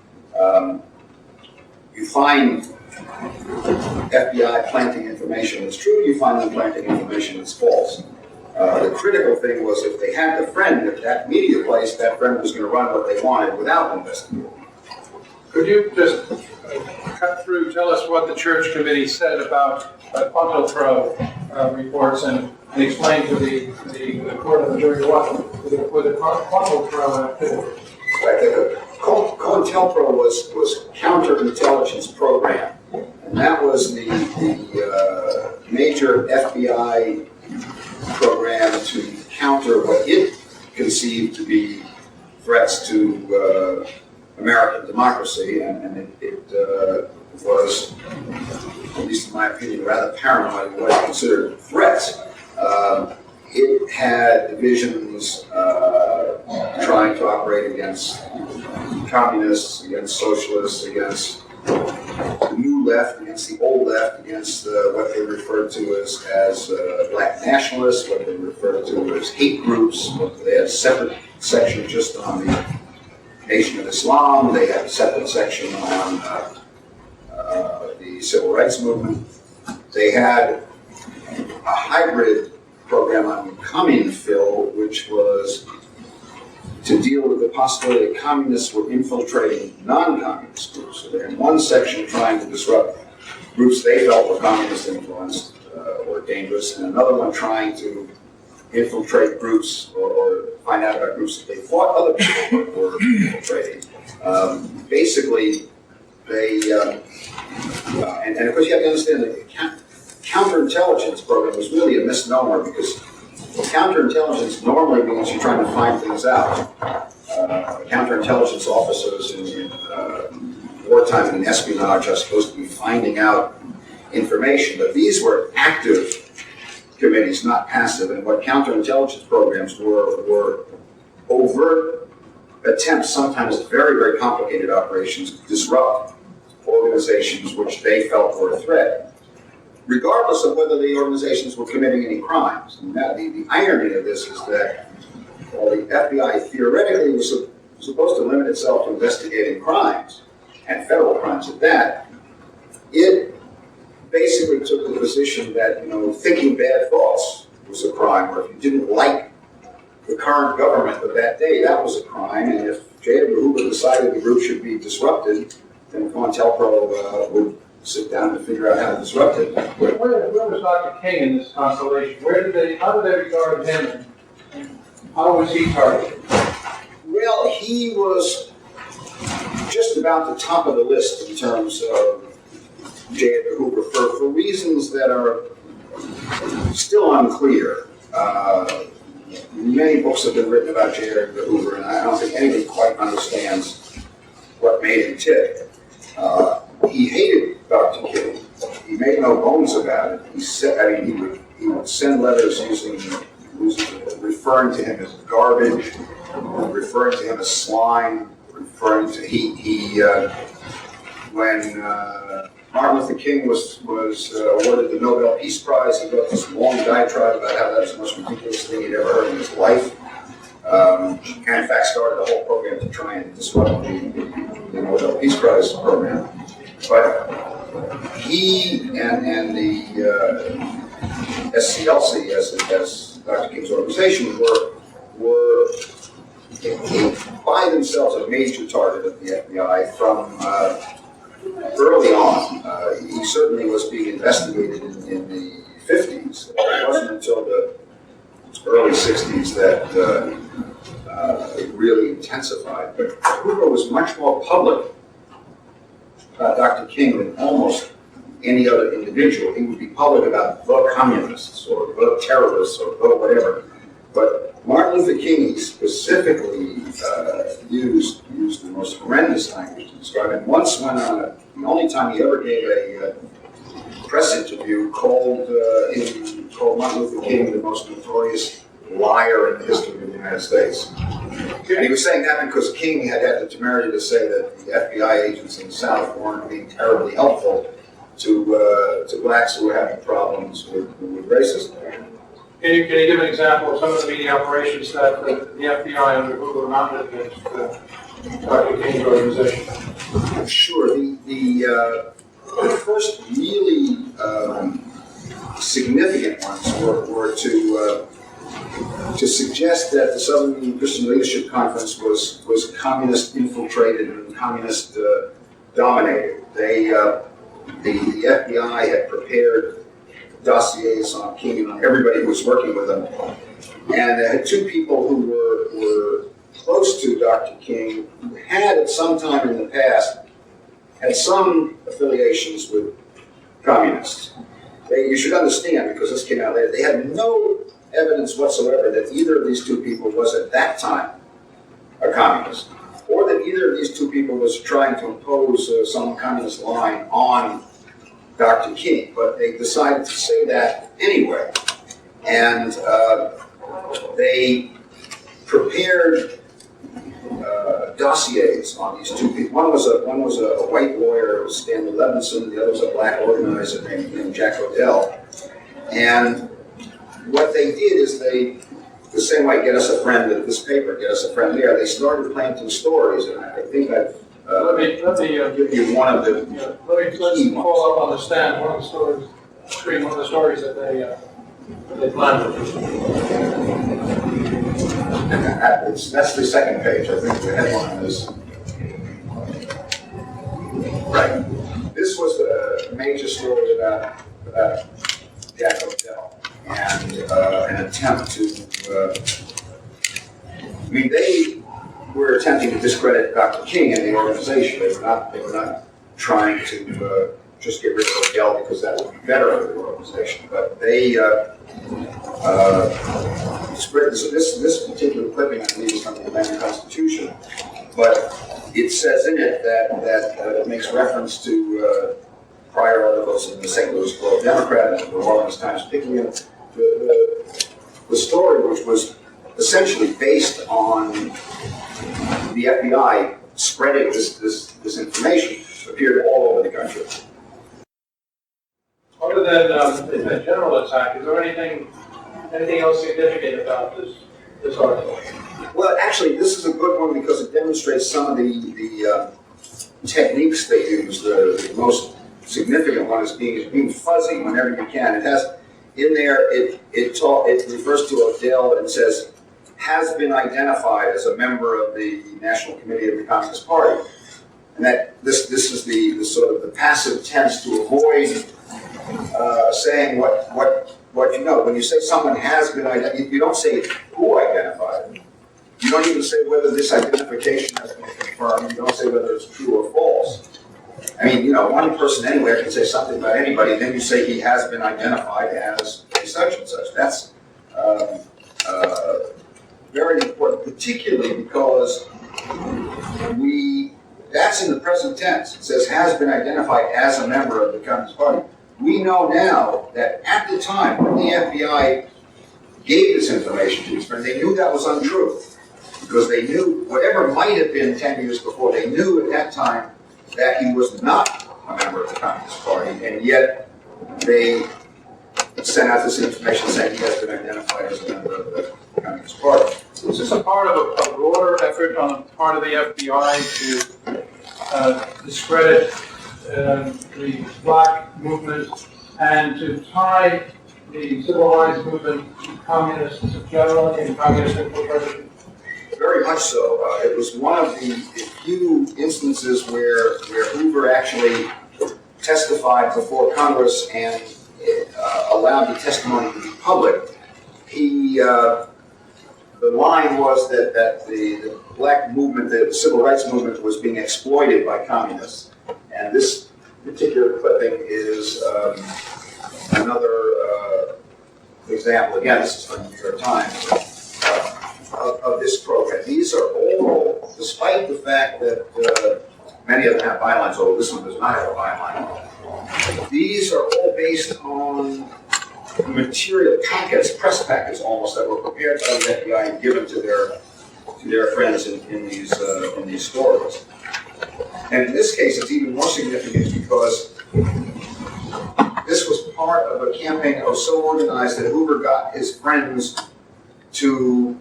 You find FBI planting information that's true, you find them planting information that's false. The critical thing was if they had the friend at that media place, that friend was going to run what they wanted without investigating. Could you just cut through, tell us what the Church Committee said about COINTELPRO reports and explain to the court of the jury what the COINTELPRO activity? COINTELPRO was counterintelligence program, and that was the major FBI program to counter what it conceived to be threats to American democracy, and it was, at least in my opinion, rather paranoid what it considered threats. It had divisions trying to operate against communists, against socialists, against left, against the old left, against what they referred to as black nationalists, what they referred to as hate groups. They had a separate section just on the Nation of Islam. They had a separate section on the civil rights movement. They had a hybrid program on COMINFIL, which was to deal with the possibility that communists were infiltrating non-communist groups. So they're in one section trying to disrupt groups they felt were communist influenced or dangerous, and another one trying to infiltrate groups or find out about groups that they thought other people were infiltrating. Basically, they, and of course you have to understand that the counterintelligence program was really a misnomer, because counterintelligence normally means you're trying to find things out. Counterintelligence officers in wartime and espionage are supposed to be finding out information, but these were active committees, not passive. And what counterintelligence programs were overt attempts, sometimes very, very complicated operations, to disrupt organizations which they felt were a threat, regardless of whether the organizations were committing any crimes. And the irony of this is that while the FBI theoretically was supposed to limit itself to investigating crimes, and federal crimes at that, it basically took the position that, thinking bad thoughts was a crime, or if you didn't like the current government of that day, that was a crime, and if J. Edgar Hoover decided the group should be disrupted, then COINTELPRO would sit down to figure out how to disrupt it. Where was Dr. King in this constellation? How did they regard him, and how was he targeted? Well, he was just about the top of the list in terms of J. Edgar Hoover for reasons that are still unclear. Many books have been written about J. Edgar Hoover, and I don't think anybody quite understands what made him tick. He hated Dr. King. He made no bones about it. He would send letters referring to him as garbage, referring to him as slime, referring to when Martin Luther King was awarded the Nobel Peace Prize, he wrote this long diatribe about how that was the most ridiculous thing he'd ever heard in his life. And in fact started a whole program to try and disrupt the Nobel Peace Prize program. But he and the SCLC, as Dr. King's organization, were by themselves a major target of the FBI from early on. He certainly was being investigated in the 50s. It wasn't until the early 60s that it really intensified. But Hoover was much more public about Dr. King than almost any other individual. He would be public about the communists or the terrorists or the whatever. But Martin Luther King specifically used the most horrendous language to describe it. Once went on the only time he ever gave a press interview, called Martin Luther King the most notorious liar in the history of the United States. And he was saying that because King had the temerity to say that the FBI agents in the South weren't being terribly helpful to blacks who were having problems with racism. Can you give an example of some of the media operations that the FBI under Hoover mounted against Dr. King's organization? Sure. The first really significant ones were to suggest that the Southern Christian Leadership Conference was communist infiltrated and communist dominated. The FBI had prepared dossiers on King and on everybody who was working with him, and they had two people who were close to Dr. King, who had at some time in the past had some affiliations with communists. You should understand, because this came out later, they had no evidence whatsoever that either of these two people was at that time a communist, or that either of these two people was trying to impose some communist line on Dr. King, but they decided to say that anyway. And they prepared dossiers on these two people. One was a white lawyer, Stanley Levinson. The other was a black organizer named Jack Odell. And what they did is they, the same way, get us a friend at this paper, get us a friend there. They started planting stories, and I think I've let me give you one of the let's call up on the stand one of the stories, screen one of the stories that they planted. That's the second page. I think the headline is right. This was a major story about Jack Odell and an attempt to. I mean, they were attempting to discredit Dr. King and the organization. They were not trying to just get rid of Odell because that would be better for the organization. But they spread this particular clipping, I believe, is from the Atlanta Constitution, but it says in it that it makes reference to prior articles in the St. Louis Globe Democrat and the New Orleans Times, particularly the story, which was essentially based on the FBI spreading this information, appeared all over the country. Other than the general attack, is there anything else significant about this article? Well, actually, this is a good one because it demonstrates some of the techniques they use. The most significant one is being fuzzy whenever you can. It has in there. It refers to Odell and says has been identified as a member of the National Committee of the Communist Party, and that this is the sort of the passive tense to avoid saying what you know. When you say someone has been identified, you don't say who identified them. You don't even say whether this identification has been confirmed. You don't say whether it's true or false. I mean, one person anywhere can say something about anybody, and then you say he has been identified as such and such. That's very important, particularly because that's in the present tense. It says has been identified as a member of the Communist Party. We know now that at the time when the FBI gave this information to his friend, they knew that was untrue. Because they knew, whatever might have been 10 years before, they knew at that time that he was not a member of the Communist Party, and yet they sent out this information saying he has been identified as a member of the Communist Party. Is this a part of a broader effort on the part of the FBI to discredit the black movement and to tie the civil rights movement to communists generally and communist infiltration? Very much so. It was one of the few instances where Hoover actually testified before Congress and allowed the testimony to be public. The line was that the black movement, the civil rights movement, was being exploited by communists. And this particular clipping is another example. Again, this is from the New York Times. Of this program. These are all, despite the fact that many of them have bylines, although this one does not have a byline. These are all based on material packets, press packets almost, that were prepared by the FBI and given to their friends in these stories. And in this case, it's even more significant because this was part of a campaign that was so organized that Hoover got his friends to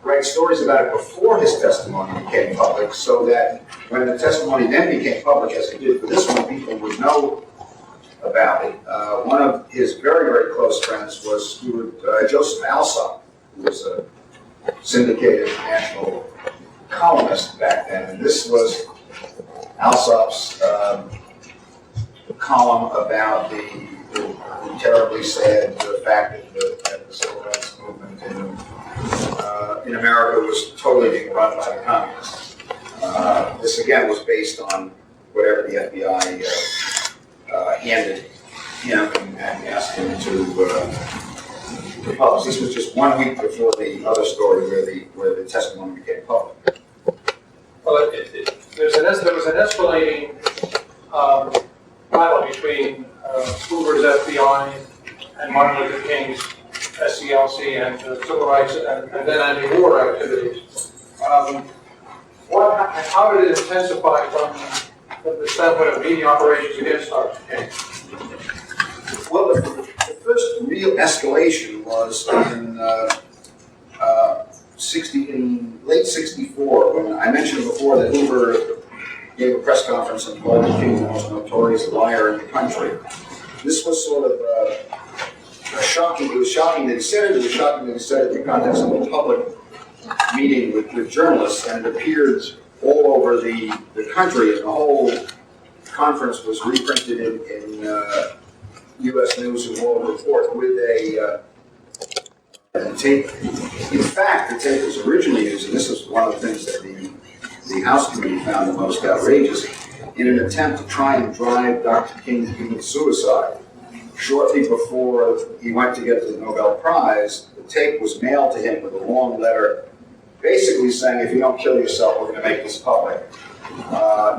write stories about it before his testimony became public, so that when the testimony then became public, as it did for this one, people would know about it. One of his very, very close friends was Joseph Alsop, who was a syndicated national columnist back then, and this was Alsop's column about the terribly sad fact that the civil rights movement in America was totally being run by the communists. This again was based on whatever the FBI handed him and asked him to publish. This was just 1 week before the other story where the testimony became public. Well, there was an escalating battle between Hoover's FBI and Martin Luther King's SCLC and civil rights and then anti-war activities. How did it intensify from the standpoint of media operations against Dr. King? Well, the first real escalation was in late '64, when I mentioned before that Hoover gave a press conference and called King the most notorious liar in the country. This was sort of shocking. It was shocking that he said it. It was shocking that he said it in the context of a public meeting with journalists, and it appeared all over the country, and the whole conference was reprinted in U.S. News and World Report with a tape. In fact, the tape was originally used, and this was one of the things that the House Committee found the most outrageous, in an attempt to try and drive Dr. King to commit suicide. Shortly before he went to get the Nobel Prize, the tape was mailed to him with a long letter, basically saying, if you don't kill yourself, we're going to make this public.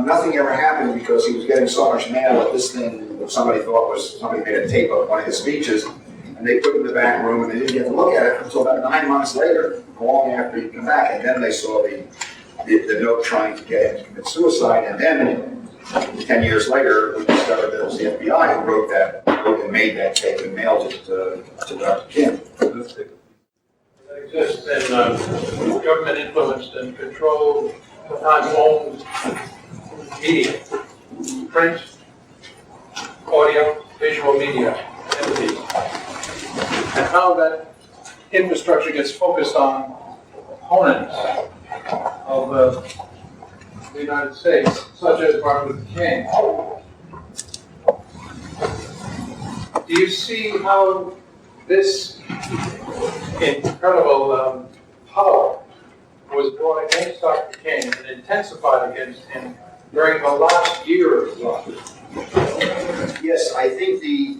Nothing ever happened because he was getting so much mail that this thing, what somebody thought was, somebody made a tape of one of his speeches, and they put it in the back room, and they didn't get to look at it until about 9 months later, long after he'd come back, and then they saw the note trying to get him to commit suicide, and then 10 years later, we discovered that it was the FBI who wrote and made that tape and mailed it to Dr. King. That exists in government influenced and controlled, sometimes owned media, print, audio, visual media entities. And how that infrastructure gets focused on opponents of the United States, such as Martin Luther King. Do you see how this incredible power was brought against Dr. King and intensified against him during the last year of his life? Yes, I think the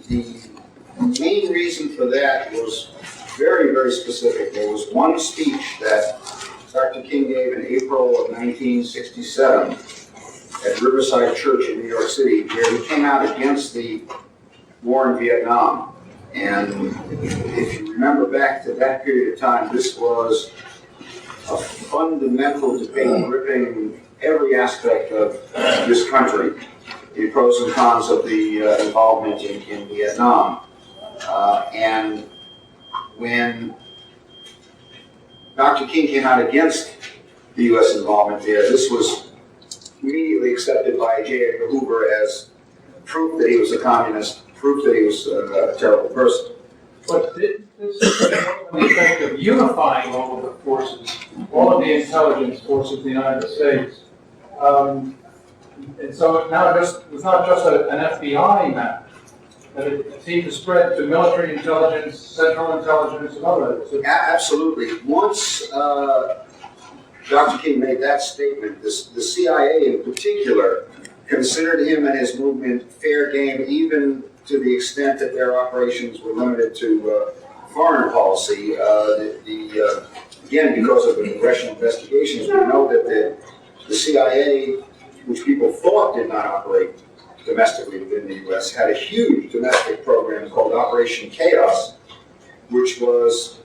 main reason for that was very, very specific. There was one speech that Dr. King gave in April of 1967 at Riverside Church in New York City, where he came out against the war in Vietnam. And if you remember back to that period of time, this was a fundamental debate gripping every aspect of this country, the pros and cons of the involvement in Vietnam. And when Dr. King came out against the U.S. involvement there, this was immediately accepted by J. Edgar Hoover as proof that he was a communist, proof that he was a terrible person. But did this have the effect of unifying all of the forces, all of the intelligence forces of the United States? And so now it's not just an FBI map, but it seemed to spread to military intelligence, central intelligence, and others. Absolutely. Once Dr. King made that statement, the CIA in particular considered him and his movement fair game, even to the extent that their operations were limited to foreign policy. Again, because of the congressional investigations, we know that the CIA, which people thought did not operate domestically within the U.S., had a huge domestic program called Operation Chaos, which was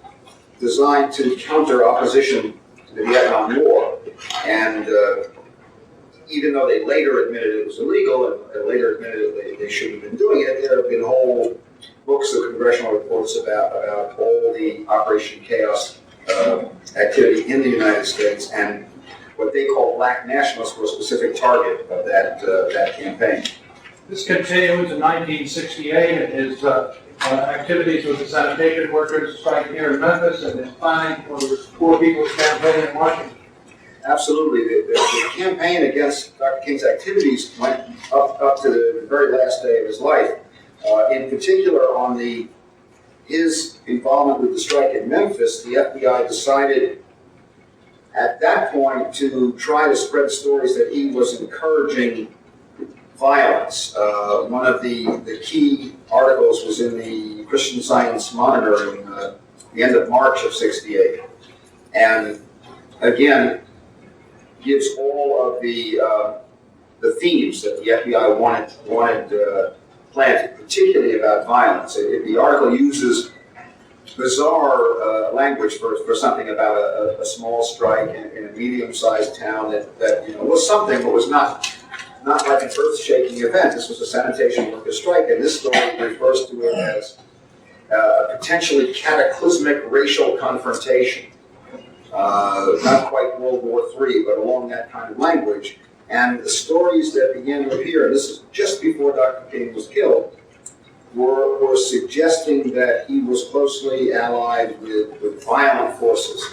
designed to counter opposition to the Vietnam War. And even though they later admitted it was illegal and later admitted they shouldn't have been doing it, there have been whole books of congressional reports about all the Operation Chaos activity in the United States, and what they call black nationalists were a specific target of that campaign. This continued to 1968 and his activities with the sanitation workers strike here in Memphis and his planning for the Poor People's Campaign in Washington. Absolutely. The campaign against Dr. King's activities went up to the very last day of his life. In particular, on his involvement with the strike in Memphis, the FBI decided at that point to try to spread stories that he was encouraging violence. One of the key articles was in the Christian Science Monitor in the end of March of '68. And again, gives all of the themes that the FBI wanted planted, particularly about violence. The article uses bizarre language for something about a small strike in a medium-sized town that was something, but was not like an earth-shaking event. This was a sanitation worker strike, and this story refers to it as a potentially cataclysmic racial confrontation. Not quite World War III, but along that kind of language. And the stories that began to appear, and this is just before Dr. King was killed, were suggesting that he was closely allied with violent forces.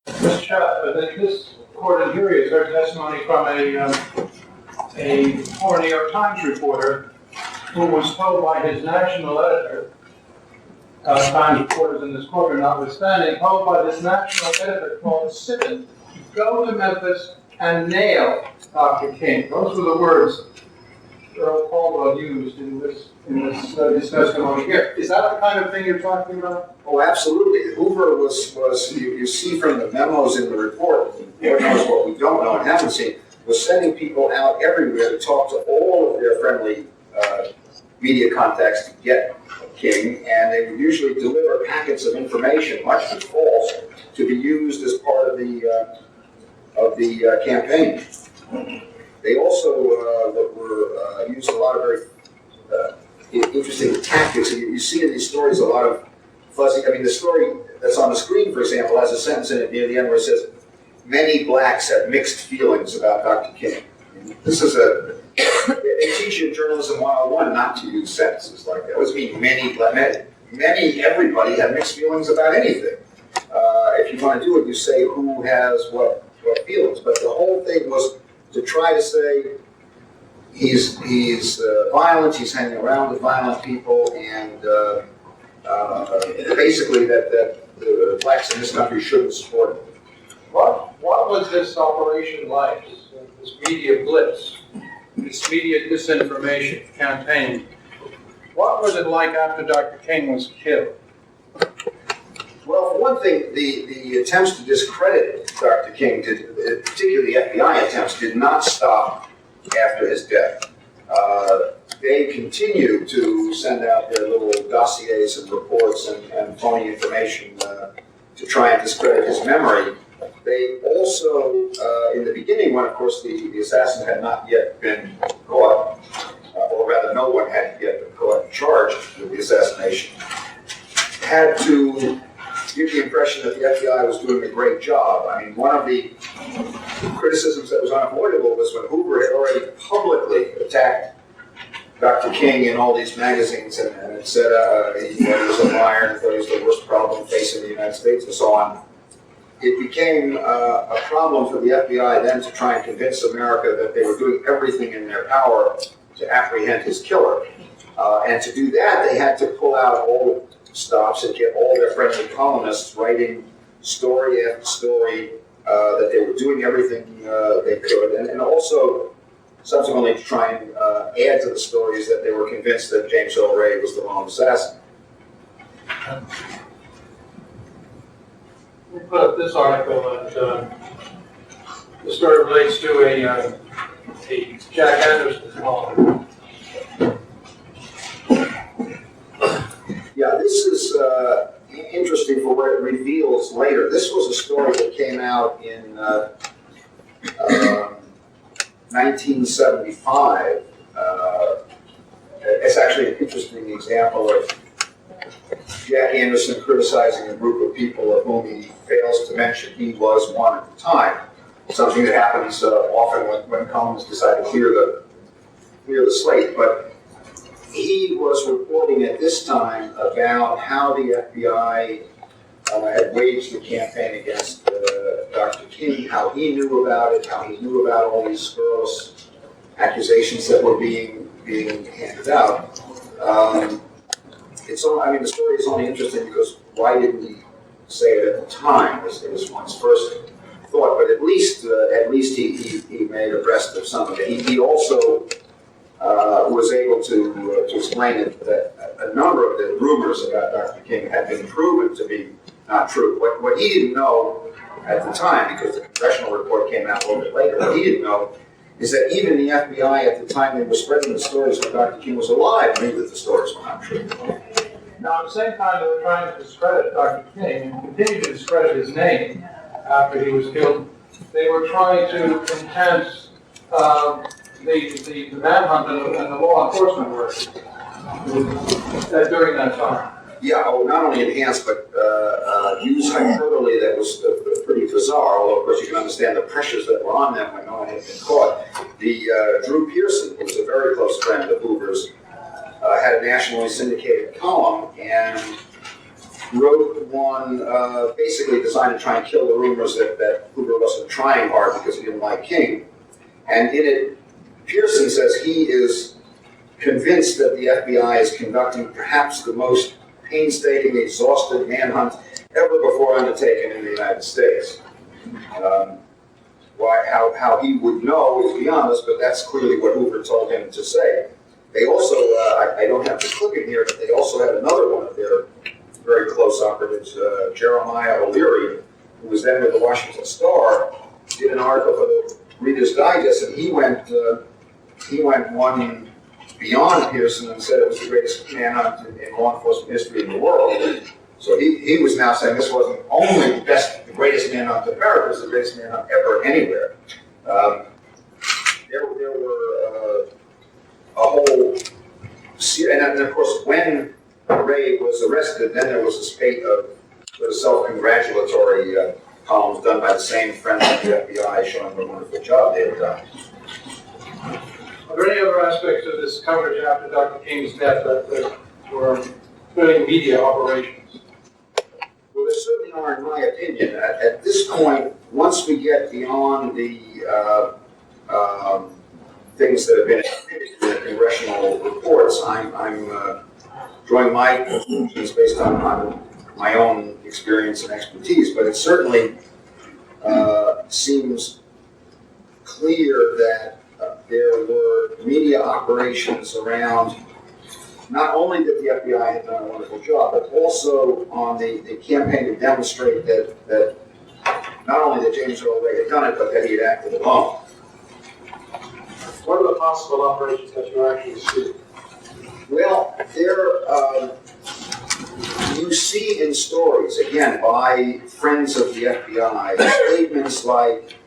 Mr. Schaap, this court in hearing heard testimony from a former New York Times reporter who was told by his national editor, Times reporters in this court are notwithstanding, told by this national editor called Simmons, go to Memphis and nail Dr. King. Those were the words Earl Caldwell used in this testimony here. Is that the kind of thing you're talking about? Oh, absolutely. Hoover was you see from the memos in the report, Lord knows what we don't know and haven't seen, was sending people out everywhere to talk to all of their friendly media contacts to get King, and they would usually deliver packets of information, much of it false, to be used as part of the campaign. They also were used a lot of very interesting tactics. You see in these stories a lot of fuzzy. I mean, the story that's on the screen, for example, has a sentence in it near the end where it says, "Many blacks have mixed feelings about Dr. King." This is they teach you in journalism 101 not to use sentences like that. What does it mean? Everybody have mixed feelings about anything. If you want to do it, you say who has what feelings. But the whole thing was to try to say he's violent, he's hanging around with violent people, and basically that the blacks in this country shouldn't support him. What was this operation like, this media blitz, this media disinformation campaign? What was it like after Dr. King was killed? Well, for one thing, the attempts to discredit Dr. King, particularly the FBI attempts, did not stop after his death. They continued to send out their little dossiers and reports and phony information to try and discredit his memory. They also, in the beginning, when of course the assassin had not yet been caught, or rather no one had yet been caught and charged with the assassination, had to give the impression that the FBI was doing a great job. I mean, one of the criticisms that was unavoidable was when Hoover had already publicly attacked Dr. King in all these magazines and said he was a liar and thought he was the worst problem facing the United States and so on. It became a problem for the FBI then to try and convince America that they were doing everything in their power to apprehend his killer. And to do that, they had to pull out all stops and get all their friendly columnists writing story after story that they were doing everything they could, and also subsequently to try and add to the stories that they were convinced that James Earl Ray was the lone assassin. We put up this article, and the story relates to a Jack Anderson poem. Yeah, this is interesting for what it reveals later. This was a story that came out in 1975. It's actually an interesting example of Jack Anderson criticizing a group of people of whom he fails to mention he was one at the time. Something that happens often when columnists decide to clear the slate. But he was reporting at this time about how the FBI had waged the campaign against Dr. King, how he knew about it, how he knew about all these scurrilous accusations that were being handed out. The story is only interesting because why didn't he say it at the time? It was one's first thought, but at least he made abreast of some of it. He also was able to explain that a number of the rumors about Dr. King had been proven to be not true. What he didn't know at the time, because the congressional report came out a little bit later, what he didn't know is that even the FBI at the time they were spreading the stories when Dr. King was alive knew that the stories were not true. Now, at the same time, they were trying to discredit Dr. King and continue to discredit his name after he was killed. They were trying to enhance the manhunt and the law enforcement work during that time. Yeah, not only enhanced, but used hyperbole that was pretty bizarre, although of course you can understand the pressures that were on them when no one had been caught. Drew Pearson, who was a very close friend of Hoover's, had a nationally syndicated column and wrote one basically designed to try and kill the rumors that Hoover wasn't trying hard because he didn't like King. And in it, Pearson says he is convinced that the FBI is conducting perhaps the most painstaking, exhaustive manhunt ever before undertaken in the United States. How he would know is beyond us, but that's clearly what Hoover told him to say. They also, I don't have the clip in here, but they also had another one of their very close operatives, Jeremiah O'Leary, who was then with the Washington Star, did an article for the Reader's Digest, and he went one beyond Pearson and said it was the greatest manhunt in law enforcement history in the world. So he was now saying this wasn't only the greatest manhunt in America, it was the greatest manhunt ever anywhere. There were a whole series, and of course when Ray was arrested, then there was a spate of sort of self-congratulatory columns done by the same friends of the FBI showing what a wonderful job they had done. Are there any other aspects of this coverage after Dr. King's death that were including media operations? Well, there certainly are, in my opinion. At this point, once we get beyond the things that have been admitted in the congressional reports, I'm drawing my conclusions based on my own experience and expertise, but it certainly seems clear that there were media operations around not only that the FBI had done a wonderful job, but also on the campaign to demonstrate that not only that James Earl Ray had done it, but that he had acted alone. What are the possible operations that you actually see? Well, you see in stories, again, by friends of the FBI, statements like,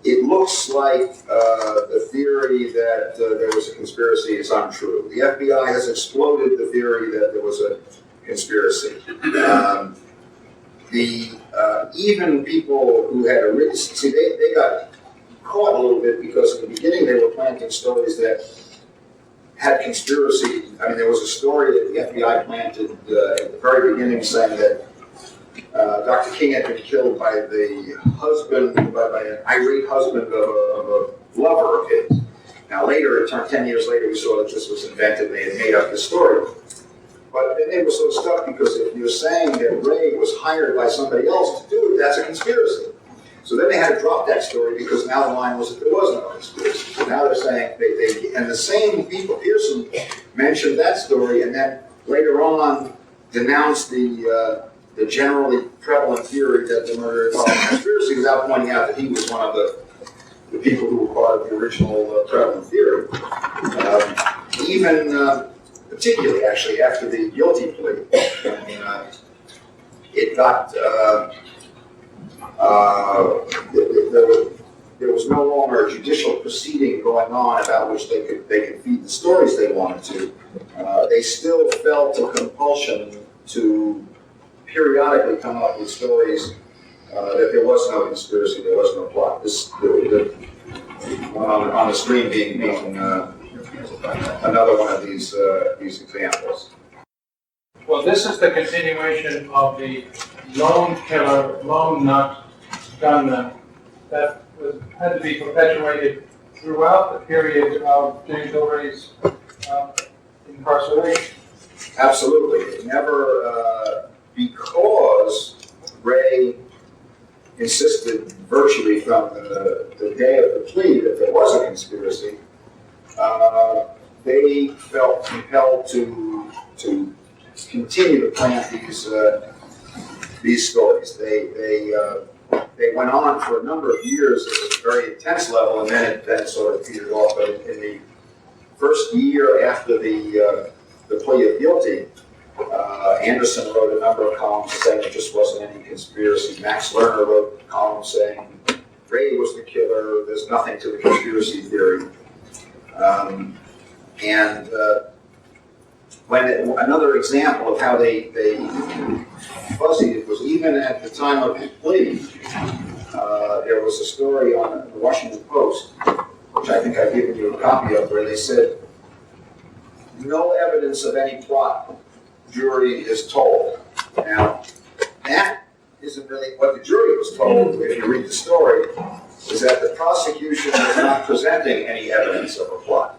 it looks like the theory that there was a conspiracy is untrue. The FBI has exploded the theory that there was a conspiracy. Even people who had a written, see, they got caught a little bit because in the beginning they were planting stories that had conspiracy. I mean, there was a story that the FBI planted at the very beginning saying that Dr. King had been killed by the husband, by an irate husband of a lover of his. Now later, it turned 10 years later, we saw that this was invented and they had made up this story. But then they were so stuck because if you're saying that Ray was hired by somebody else to do it, that's a conspiracy. So then they had to drop that story because now the line was that there was no conspiracy. So now they're saying, and the same people, Pearson mentioned that story and then later on denounced the generally prevalent theory that the murder involved a conspiracy without pointing out that he was one of the people who were part of the original prevalent theory. Particularly actually after the guilty plea, it got, there was no longer a judicial proceeding going on about which they could feed the stories they wanted to. They still felt a compulsion to periodically come up with stories that there was no conspiracy, there was no plot. The one on the screen being another one of these examples. Well, this is the continuation of the lone killer, lone nut gunman that had to be perpetuated throughout the period of James Earl Ray's incarceration. Absolutely. It never, because Ray insisted virtually from the day of the plea that there was a conspiracy, they felt compelled to continue to plant these stories. They went on for a number of years at a very intense level, and then it sort of petered off. But in the first year after the the plea of guilty, Anderson wrote a number of columns saying it just wasn't any conspiracy. Max Lerner wrote a column saying Ray was the killer, there's nothing to the conspiracy theory. Another example of how they fuzzied it was even at the time of his plea, there was a story on the Washington Post, which I think I've given you a copy of, where they said, no evidence of any plot, jury is told. Now, that isn't really what the jury was told, if you read the story, is that the prosecution was not presenting any evidence of a plot,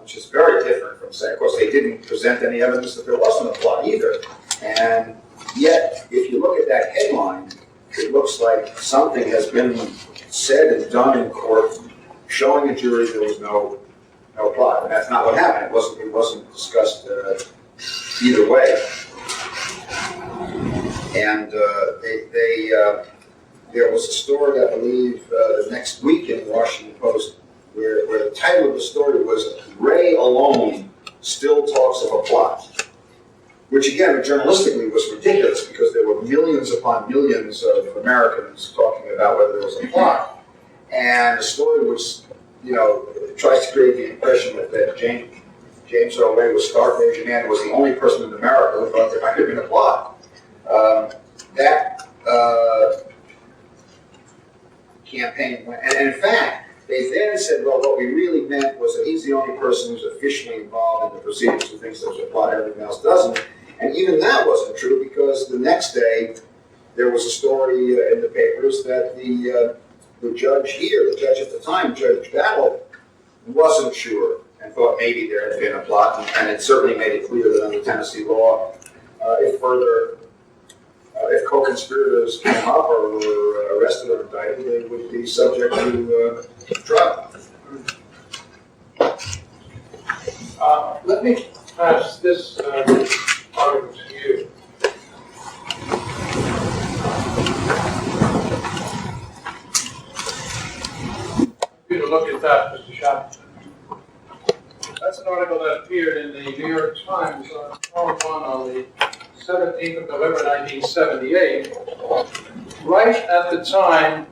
which is very different from saying, of course, they didn't present any evidence that there wasn't a plot either. And yet, if you look at that headline, it looks like something has been said and done in court showing a jury there was no plot. And that's not what happened. It wasn't discussed either way. And there was a story, I believe, the next week in the Washington Post where the title of the story was Ray Alone Still Talks of a Plot, which again, journalistically was ridiculous because there were millions upon millions of Americans talking about whether there was a plot. And the story was, tries to create the impression that James Earl Ray was stark Asian man, was the only person in America who thought there might have been a plot. That campaign went, and in fact, they then said, well, what we really meant was that he's the only person who's officially involved in the proceedings who thinks there's a plot, everything else doesn't. And even that wasn't true because the next day there was a story in the papers that the judge here, the judge at the time, Judge Battle, wasn't sure and thought maybe there had been a plot, and it certainly made it clear that under Tennessee law, if co-conspirators came up or were arrested or indicted, they would be subject to trial. Let me pass this article to you. You to look at that, Mr. Schaap. That's an article that appeared in the New York Times on the 17th of November, 1978, right at the time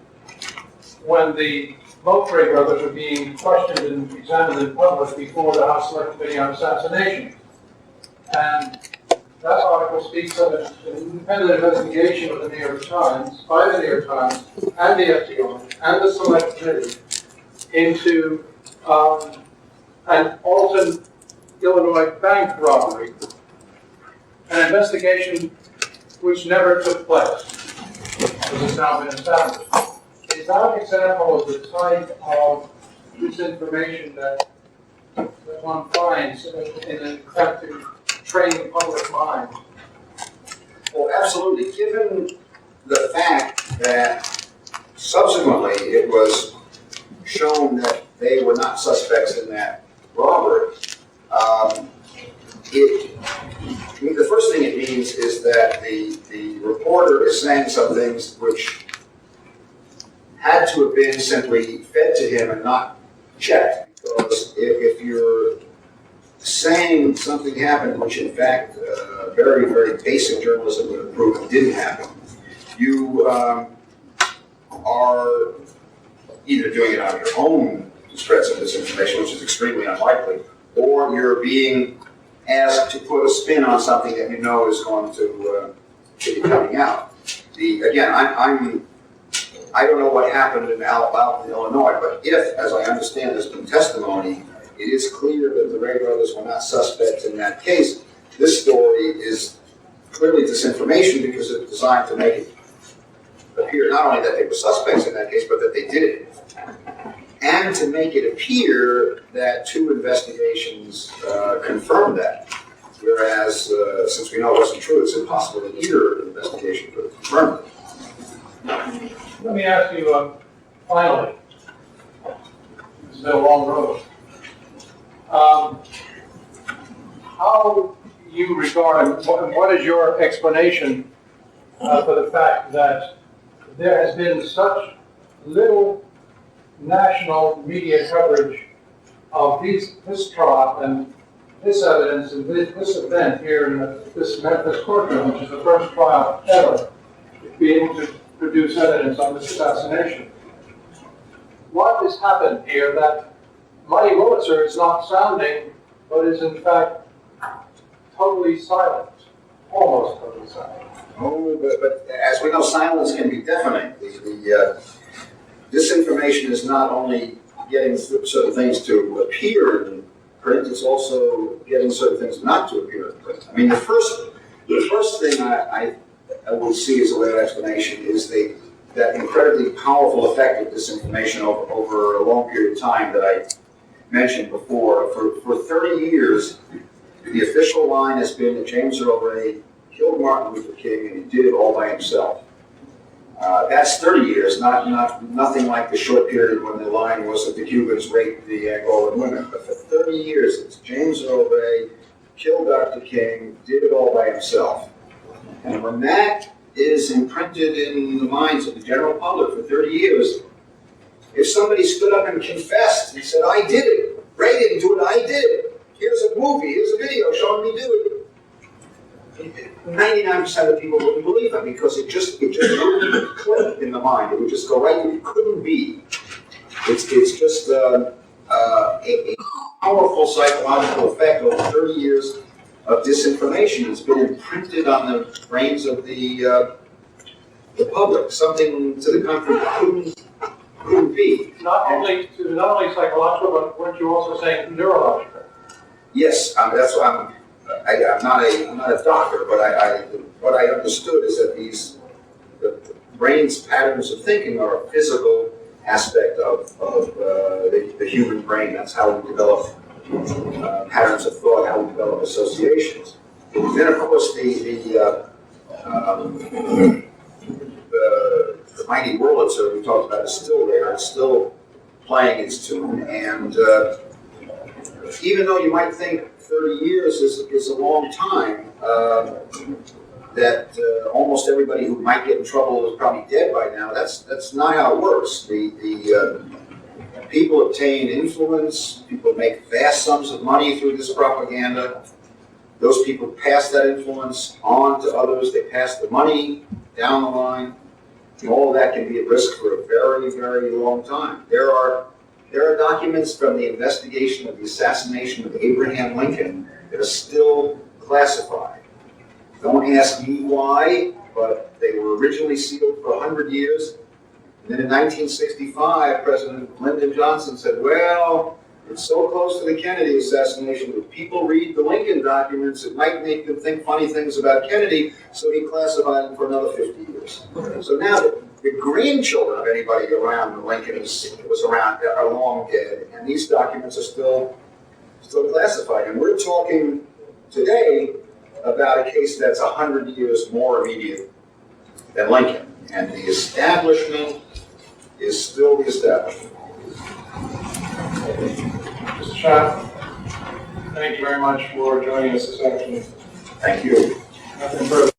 when the Moultrie brothers were being questioned and examined in public before the House Select Committee on Assassination. And that article speaks of an independent investigation of the New York Times, by the New York Times, and the FBI, and the Select Committee, into an Alton, Illinois bank robbery, an investigation which never took place, as has now been established. Is that an example of the type of disinformation that one finds in an attempt to train the public mind? Well, absolutely. Given the fact that subsequently it was shown that they were not suspects in that robbery, the first thing it means is that the reporter is saying some things which had to have been simply fed to him and not checked. Because if you're saying something happened, which in fact very, very basic journalism would have proven didn't happen, you are either doing it on your own to spread some disinformation, which is extremely unlikely, or you're being asked to put a spin on something that you know is going to be coming out. I don't know what happened in Alabama, Illinois, but if, as I understand there's been testimony, it is clear that the Ray brothers were not suspects in that case. This story is clearly disinformation because it's designed to make it appear not only that they were suspects in that case, but that they did it. And to make it appear that two investigations confirmed that. Whereas, since we know it wasn't true, it's impossible that either investigation could have confirmed it. Let me ask you, finally, this has been a long road. How you regard, and what is your explanation for the fact that there has been such little national media coverage of this trial and this evidence and this event here in this Memphis courtroom, which is the first trial ever, to be able to produce evidence on this assassination. What has happened here that Muddy Wurlitzer is not sounding, but is in fact totally silent, almost totally silent? Oh, but as we know, silence can be deafening. Disinformation is not only getting certain things to appear in print, it's also getting certain things not to appear in print. I mean, the first thing I would see as a way of explanation is that incredibly powerful effect of disinformation over a long period of time that I mentioned before. For 30 years, the official line has been that James Earl Ray killed Martin Luther King and he did it all by himself. That's 30 years, nothing like the short period when the line was that the Cubans raped the Angolan women. But for 30 years, it's James Earl Ray killed Dr. King, did it all by himself. And when that is imprinted in the minds of the general public for 30 years, if somebody stood up and confessed and said, "I did it, Ray didn't do it, I did it. Here's a movie, here's a video showing me do it," 99% of people wouldn't believe it because it just wouldn't click in the mind. It would just go right. It couldn't be. It's just a powerful psychological effect over 30 years of disinformation. It's been imprinted on the brains of the public. Something to the contrary couldn't be. Not only psychological, but weren't you also saying neurological? Yes, that's what I'm not a doctor, but what I understood is that the brain's patterns of thinking are a physical aspect of the human brain. That's how we develop patterns of thought, how we develop associations. Then, of course, the mighty Wurlitzer we talked about is still there. It's still playing its tune, and even though you might think 30 years is a long time, that almost everybody who might get in trouble is probably dead by now. That's not how it works. The people obtain influence, people make vast sums of money through this propaganda. Those people pass that influence on to others, they pass the money down the line. And all of that can be at risk for a very, very long time. There are documents from the investigation of the assassination of Abraham Lincoln that are still classified. Don't ask me why, but they were originally sealed for 100 years. And then in 1965, President Lyndon Johnson said, well, it's so close to the Kennedy assassination, if people read the Lincoln documents, it might make them think funny things about Kennedy, so he classified them for another 50 years. So now the grandchildren of anybody around when Lincoln was around are long dead, and these documents are still classified. And we're talking today about a case that's 100 years more immediate than Lincoln, and the establishment is still the establishment. Mr. Schaap, thank you very much for joining us this afternoon. Thank you. Nothing further.